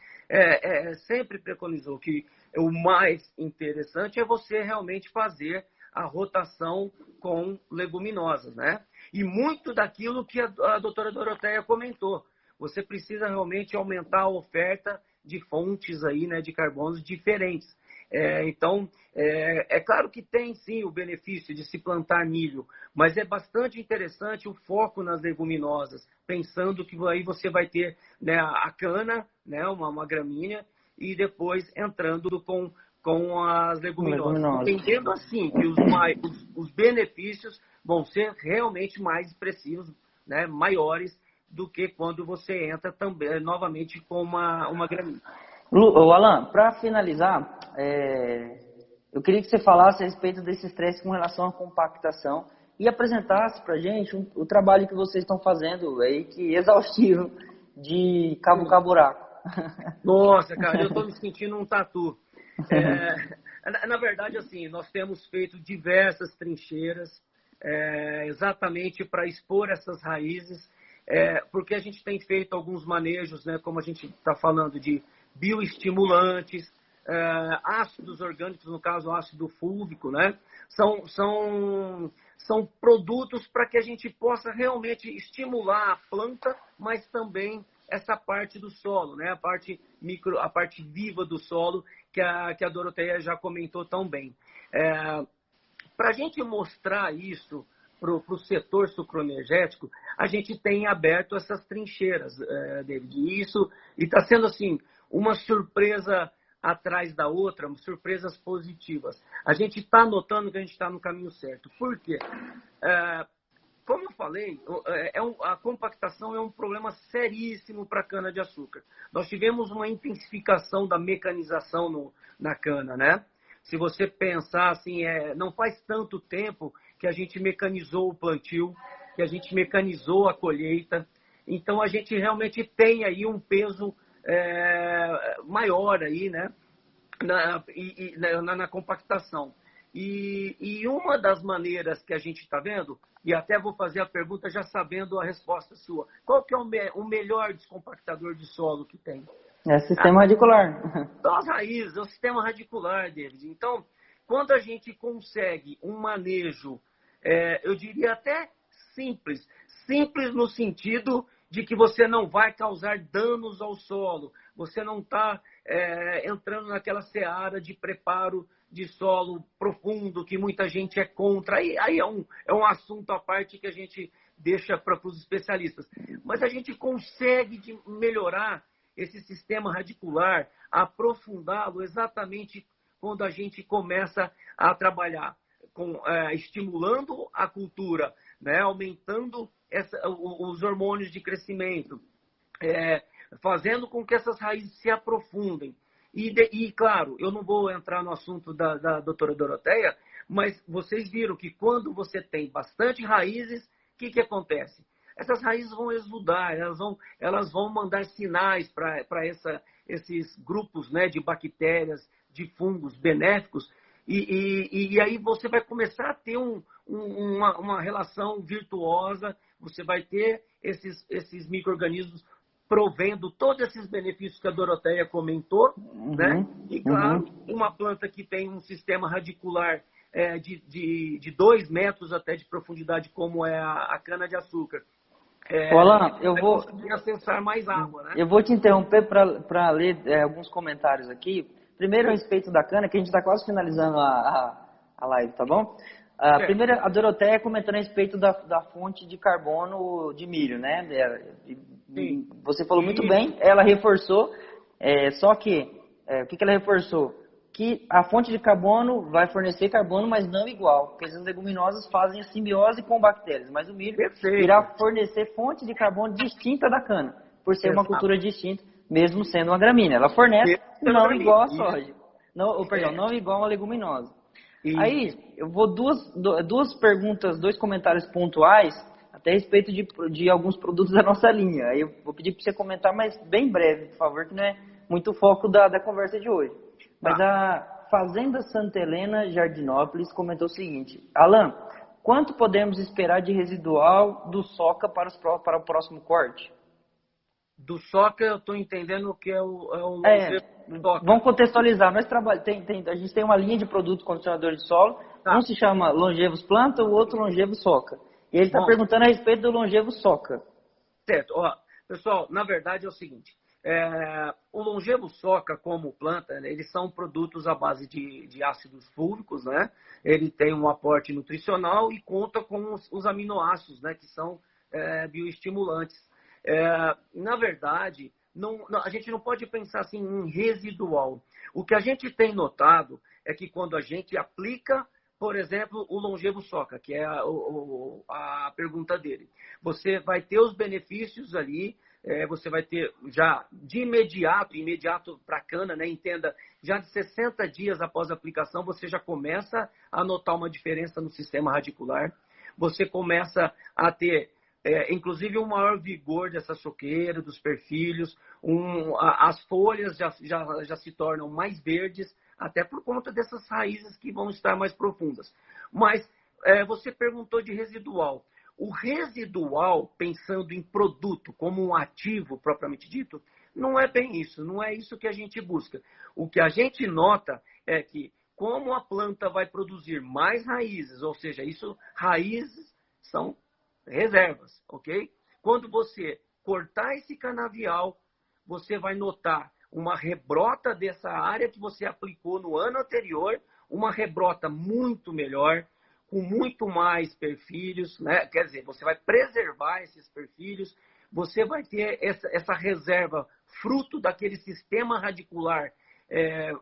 sempre preconizou que o mais interessante é você realmente fazer a rotação com leguminosas, né? E muito daquilo que a doutora Doroteia comentou. Você precisa realmente aumentar a oferta de fontes aí, né, de carbonos diferentes. Então, é claro que tem sim o benefício de se plantar milho, mas é bastante interessante o foco nas leguminosas, pensando que aí você vai ter, né, a cana, né, uma gramínea, e depois entrando com as leguminosas. Entendendo assim que os benefícios vão ser realmente mais expressivos, né, maiores do que quando você entra também novamente com uma gramínea. Alan, para finalizar, eu queria que você falasse a respeito desse estresse com relação à compactação e apresentasse para a gente o trabalho que vocês estão fazendo aí, que é exaustivo, de cabo-buraco. Nossa, cara, eu estou me sentindo um tatu. Na verdade, assim, nós temos feito diversas trincheiras exatamente para expor essas raízes, porque a gente tem feito alguns manejos, né, como a gente está falando de bioestimulantes, ácidos orgânicos, no caso ácido fúlvico, né? São produtos para que a gente possa realmente estimular a planta, mas também essa parte do solo, né? A parte viva do solo que a Doroteia já comentou tão bem. Para a gente mostrar isso para o setor sucroenergético, a gente tem aberto essas trincheiras, David. E está sendo assim uma surpresa atrás da outra, surpresas positivas. A gente está notando que a gente está no caminho certo. Por quê? Como eu falei, a compactação é um problema seríssimo para a cana-de-açúcar. Nós tivemos uma intensificação da mecanização na cana, né? Se você pensar assim, não faz tanto tempo que a gente mecanizou o plantio, que a gente mecanizou a colheita. Então, a gente realmente tem aí um peso maior aí, né? Na compactação. E uma das maneiras que a gente está vendo, e até vou fazer a pergunta já sabendo a resposta sua, qual que é o melhor descompactador de solo que tem? É sistema radicular. São as raízes, é o sistema radicular deles. Então, quando a gente consegue um manejo, eu diria até simples no sentido de que você não vai causar danos ao solo, você não está entrando naquela seara de preparo de solo profundo, que muita gente é contra. Aí é um assunto à parte que a gente deixa para os especialistas. Mas a gente consegue melhorar esse sistema radicular, aprofundá-lo exatamente quando a gente começa a trabalhar, estimulando a cultura, né, aumentando os hormônios de crescimento, fazendo com que essas raízes se aprofundem. E, claro, eu não vou entrar no assunto da doutora Doroteia, mas vocês viram que quando você tem bastante raízes, o que acontece? Essas raízes vão exudar, elas vão mandar sinais para esses grupos, né, de bactérias, de fungos benéficos, e aí você vai começar a ter uma relação virtuosa, você vai ter esses micro-organismos provendo todos esses benefícios que a Doroteia comentou, né? E, claro, uma planta que tem um sistema radicular de 2 metros até de profundidade, como é a cana-de-açúcar. Alan, eu vou conseguir acessar mais água, né? Eu vou te interromper para ler alguns comentários aqui. Primeiro, a respeito da cana, que a gente está quase finalizando a live, tá bom? Primeiro, a Doroteia comentando a respeito da fonte de carbono de milho, né? Sim. Você falou muito bem, ela reforçou, só que, o que ela reforçou? Que a fonte de carbono vai fornecer carbono, mas não igual, porque as leguminosas fazem a simbiose com bactérias, mas o milho irá fornecer fonte de carbono distinta da cana, por ser uma cultura distinta, mesmo sendo uma gramínea. Ela fornece não igual a soja, não igual a leguminosa. Aí, eu vou duas perguntas, 2 comentários pontuais, até a respeito de alguns produtos da nossa linha. Aí eu vou pedir para você comentar, mas bem breve, por favor, que não é muito o foco da conversa de hoje. Mas a Fazenda Santa Helena Jardinópolis comentou o seguinte: Alan, quanto podemos esperar de residual do soca para o próximo corte? Do soca, eu estou entendendo que é o soca. Vamos contextualizar. Nós a gente tem uma linha de produtos condicionadores de solo. Um se chama Longevos Planta, o outro Longevos Soca. E ele está perguntando a respeito do Longevo Soca. Certo. Pessoal, na verdade é o seguinte. O Longevo Soca, como planta, eles são produtos à base de ácidos fúlvicos, né? Ele tem um aporte nutricional e conta com os aminoácidos, né? Que são bioestimulantes. Na verdade, a gente não pode pensar assim em residual. O que a gente tem notado é que quando a gente aplica, por exemplo, o Longevo Soca, que é a pergunta dele, você vai ter os benefícios ali. Você vai ter já de imediato para a cana, né? Entenda, já de 60 dias após a aplicação, você já começa a notar uma diferença no sistema radicular. Você começa a ter, inclusive, um maior vigor dessa soqueira, dos perfilhos. As folhas já se tornam mais verdes, até por conta dessas raízes que vão estar mais profundas. Mas você perguntou de residual. O residual, pensando em produto como um ativo propriamente dito, não é bem isso, não é isso que a gente busca. O que a gente nota é que, como a planta vai produzir mais raízes, ou seja, raízes são reservas, ok? Quando você cortar esse canavial, você vai notar uma rebrota dessa área que você aplicou no ano anterior, uma rebrota muito melhor, com muito mais perfilhos, né? Quer dizer, você vai preservar esses perfilhos, você vai ter essa reserva fruto daquele sistema radicular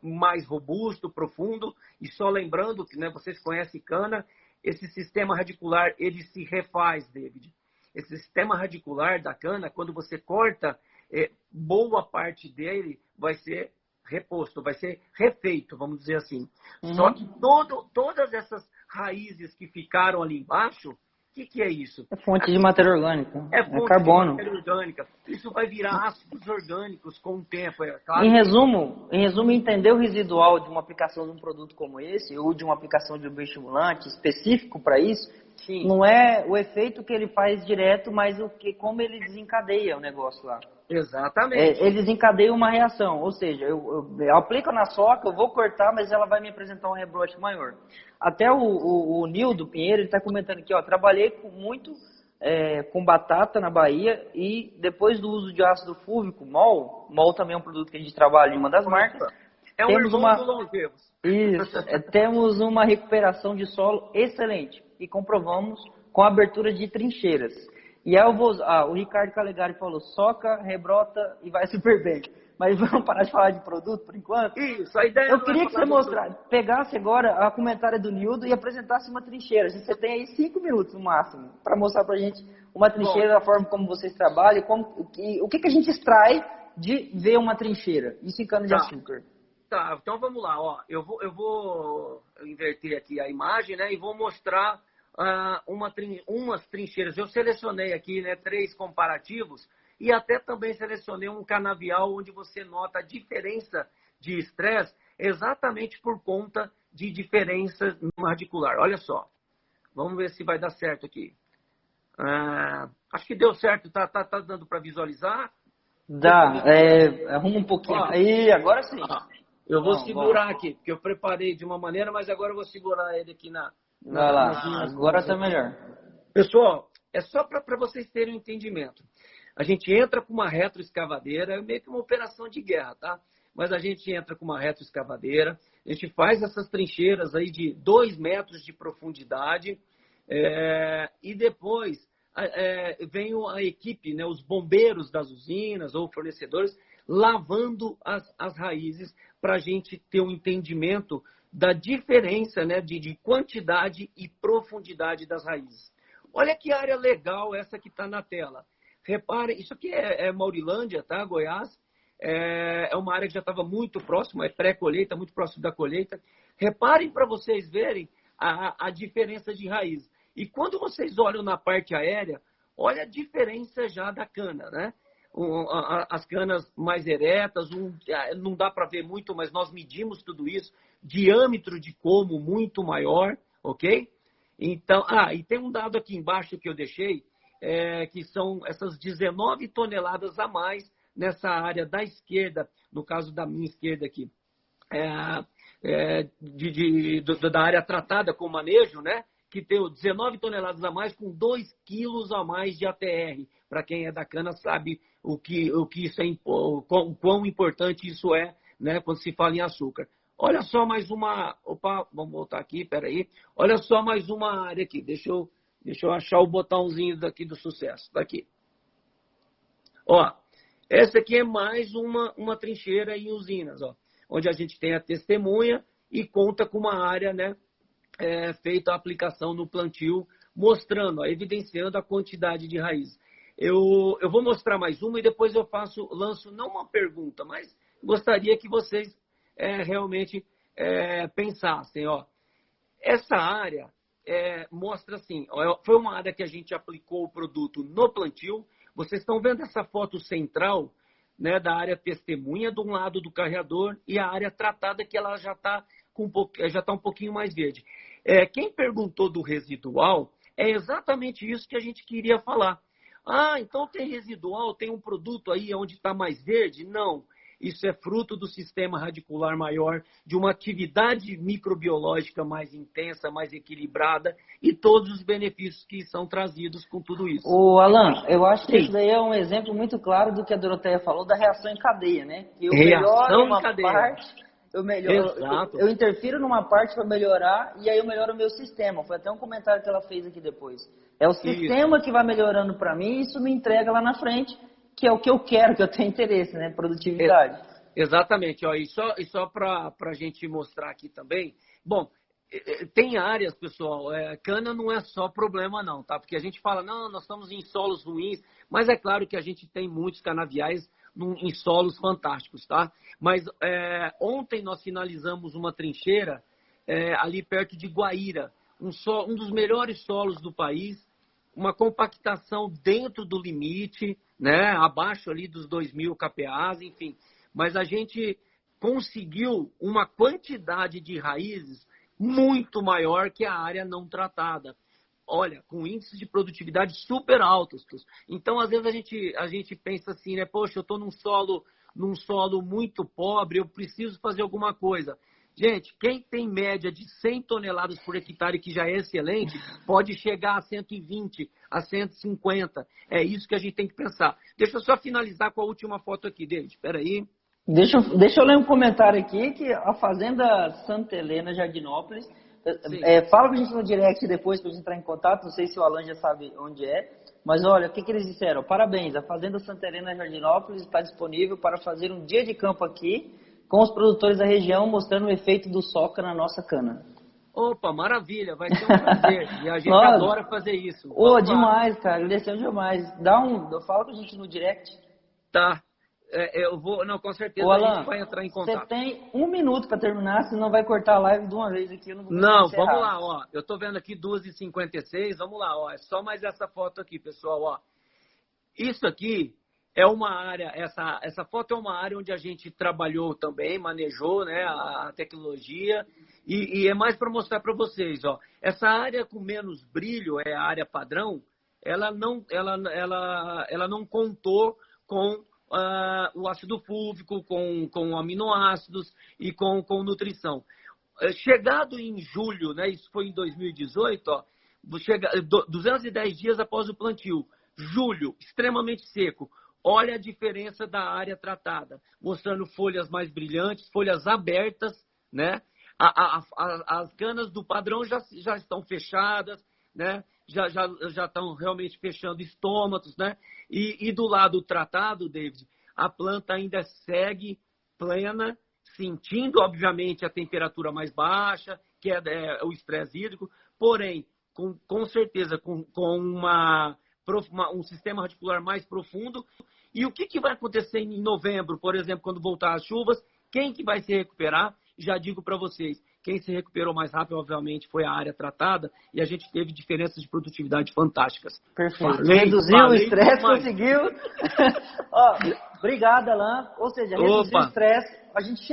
mais robusto, profundo, e só lembrando que, né, vocês conhecem cana, esse sistema radicular, ele se refaz, David. Esse sistema radicular da cana, quando você corta, boa parte dele vai ser reposto, vai ser refeito, vamos dizer assim. Uhum. Só que todas essas raízes que ficaram ali embaixo, o que é isso? É fonte de matéria orgânica. É fonte carbono. de matéria orgânica. Isso vai virar ácidos orgânicos com o tempo. Claro. Em resumo, entender o residual de uma aplicação de um produto como esse, ou de uma aplicação de um bioestimulante específico para isso, Sim. Não é o efeito que ele faz direto, mas como ele desencadeia o negócio lá. Exatamente. Ele desencadeia uma reação, ou seja, eu aplico na soca, eu vou cortar, mas ela vai me apresentar um rebrote maior. Até o Nildo Pinheiro, ele está comentando aqui, ó, trabalhei muito com batata na Bahia e depois do uso de ácido fúvico, MOL também é um produto que a gente trabalha em uma das marcas. É um irmão do Longevos. Isso, temos uma recuperação de solo excelente e comprovamos com a abertura de trincheiras. E aí o Ricardo Calegari falou, soca, rebrota e vai super bem. Mas vamos parar de falar de produto por enquanto? Isso, a ideia Eu queria que você pegasse agora a comentária do Nildo e apresentasse uma trincheira. Você tem aí 5 minutos no máximo para mostrar pra gente uma trincheira da forma como vocês trabalham, o que a gente extrai de ver uma trincheira. Isso em cana de açúcar. Tá, então vamos lá. Ó. Eu vou inverter aqui a imagem, né, e vou mostrar umas trincheiras. Eu selecionei aqui, né, 3 comparativos e até também selecionei um canavial onde você nota a diferença de estresse exatamente por conta de diferenças no radicular. Olha só. Vamos ver se vai dar certo aqui. Acho que deu certo. Tá dando para visualizar? Dá. Arruma um pouquinho. Aí, agora sim. Eu vou segurar aqui, porque eu preparei de uma maneira, mas agora eu vou segurar ele aqui vai lá, agora tá melhor. Pessoal, é só para vocês terem um entendimento. A gente entra com uma retroescavadeira, é meio que uma operação de guerra, tá? Mas a gente entra com uma retroescavadeira, a gente faz essas trincheiras aí de 2 metros de profundidade, e depois vem a equipe, né, os bombeiros das usinas ou fornecedores, lavando as raízes para a gente ter um entendimento da diferença, né, de quantidade e profundidade das raízes. Olha que área legal essa que está na tela. Reparem, isso aqui é Maurilândia, tá? Goiás. É uma área que já estava muito próxima, é pré-colheita, muito próximo da colheita. Reparem para vocês verem a diferença de raiz. E quando vocês olham na parte aérea, olha a diferença já da cana, né? As canas mais eretas, não dá para ver muito, mas nós medimos tudo isso. Diâmetro de como muito maior, ok? Então, e tem um dado aqui embaixo que eu deixei, que são essas 19 toneladas a mais nessa área da esquerda, no caso da minha esquerda aqui, da área tratada com manejo, né? Que tem 19 toneladas a mais com 2 quilos a mais de ATR. Para quem é da cana sabe o que isso o quão importante isso é, né, quando se fala em açúcar. Olha só mais uma... Opa, vamos voltar aqui, peraí. Olha só mais uma área aqui. Deixa eu achar o botãozinho daqui do sucesso. Daqui. Ó, essa aqui é mais uma trincheira em usinas, ó, onde a gente tem a testemunha e conta com uma área, né, feita a aplicação no plantio, mostrando, evidenciando a quantidade de raízes. Eu vou mostrar mais uma e depois eu lanço não uma pergunta, mas gostaria que vocês realmente pensassem. Ó. Essa área mostra assim, foi uma área que a gente aplicou o produto no plantio. Vocês estão vendo essa foto central, né, da área testemunha de um lado do carreador e a área tratada que ela já está um pouquinho mais verde. Quem perguntou do residual é exatamente isso que a gente queria falar. Então tem residual, tem um produto aí onde está mais verde? Não. Isso é fruto do sistema radicular maior, de uma atividade microbiológica mais intensa, mais equilibrada e todos os benefícios que são trazidos com tudo isso. Ô, Alan, eu acho que isso daí é um exemplo muito claro do que a Doroteia falou da reação em cadeia, né? Eu melhoro uma parte, eu interfiro numa parte para melhorar e aí eu melhoro o meu sistema. Foi até um comentário que ela fez aqui depois. É o sistema que vai melhorando para mim e isso me entrega lá na frente, que é o que eu quero, que eu tenho interesse, né? Produtividade. Exatamente. Ó, e só para a gente mostrar aqui também, bom, tem áreas, pessoal, cana não é só problema não, tá? Porque a gente fala, não, nós estamos em solos ruins, mas é claro que a gente tem muitos canaviais em solos fantásticos, tá? Mas ontem nós finalizamos uma trincheira ali perto de Guaíra, um dos melhores solos do país, uma compactação dentro do limite, né? Abaixo ali dos 2.000 kPa, enfim. Mas a gente conseguiu uma quantidade de raízes muito maior que a área não tratada. Olha, com índices de produtividade super altos. Então, às vezes, a gente pensa assim, né? Poxa, eu estou num solo muito pobre, eu preciso fazer alguma coisa. Gente, quem tem média de 100 toneladas por hectare, que já é excelente, pode chegar a 120, a 150. É isso que a gente tem que pensar. Deixa eu só finalizar com a última foto aqui, David. Espera aí. Deixa eu ler um comentário aqui, que a Fazenda Santa Helena, Jardinópolis, fala com a gente no direct depois para a gente entrar em contato, não sei se o Alan já sabe onde é, mas olha, o que eles disseram? Parabéns, a Fazenda Santa Helena, Jardinópolis está disponível para fazer um dia de campo aqui com os produtores da região, mostrando o efeito do soca na nossa cana. Opa, maravilha, vai ser um prazer, e a gente adora fazer isso. Demais, cara, agradecendo demais. Fala com a gente no direct. Tá. Eu vou, não, com certeza Alan, a gente vai entrar em contato. Você tem 1 minuto para terminar, senão vai cortar a live de uma vez aqui. Não, vamos lá, ó. Eu tô vendo aqui 2h56, vamos lá, ó. É só mais essa foto aqui, pessoal, ó. Isso aqui é uma área, essa foto é uma área onde a gente trabalhou também, manejou, né, a tecnologia, e é mais para mostrar para vocês, ó. Essa área com menos brilho, é a área padrão, ela não contou com o ácido fúlvico, com aminoácidos e com nutrição. Chegado em julho, né, isso foi em 2018, ó, 210 dias após o plantio, julho, extremamente seco. Olha a diferença da área tratada, mostrando folhas mais brilhantes, folhas abertas, né? As canas do padrão já estão fechadas, né? Já estão realmente fechando estômatos, né? E do lado tratado, David, a planta ainda segue plena, sentindo, obviamente, a temperatura mais baixa, que é o estresse hídrico, porém, com certeza, com um sistema radicular mais profundo. E o que vai acontecer em novembro, por exemplo, quando voltar as chuvas? Quem que vai se recuperar? Já digo para vocês, quem se recuperou mais rápido, obviamente, foi a área tratada e a gente teve diferenças de produtividade fantásticas. Perfeito. Reduziu o estresse, conseguiu. Ó, obrigado, Alan. Ou seja, reduziu o estresse, a gente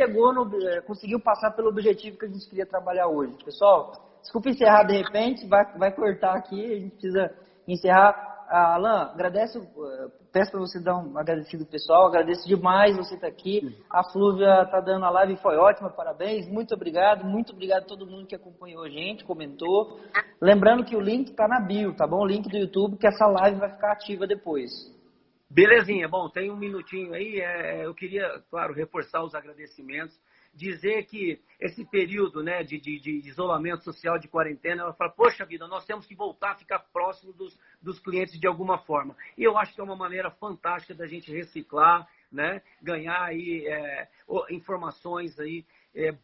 conseguiu passar pelo objetivo que a gente queria trabalhar hoje. Pessoal, desculpa encerrar de repente, vai cortar aqui, a gente precisa encerrar. Alan, peço para você dar um agradecido pessoal, agradeço demais você estar aqui, a Flúvia está dando a live, foi ótima, parabéns, muito obrigado a todo mundo que acompanhou a gente, comentou, lembrando que o link está na bio, tá bom? O link do YouTube, que essa live vai ficar ativa depois. Belezinha, bom, tem um minutinho aí, eu queria, claro, reforçar os agradecimentos, dizer que esse período, né, de isolamento social, de quarentena, ela fala, poxa vida, nós temos que voltar a ficar próximo dos clientes de alguma forma. E eu acho que é uma maneira fantástica da gente reciclar, né, ganhar aí informações aí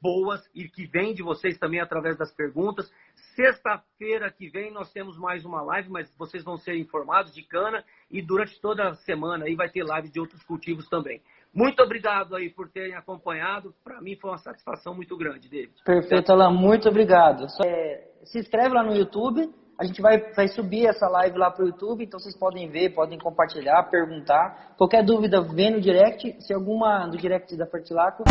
boas e que vêm de vocês também através das perguntas. Sexta-feira que vem nós temos mais uma live, mas vocês vão ser informados de cana e durante toda a semana aí vai ter live de outros cultivos também. Muito obrigado aí por terem acompanhado. Para mim foi uma satisfação muito grande, David. Perfeito, Alan. Muito obrigado. Se inscreve lá no YouTube. A gente vai subir essa live lá para o YouTube, então vocês podem ver, podem compartilhar, perguntar. Qualquer dúvida, vem no direct. Se alguma do direct da Fertilaco.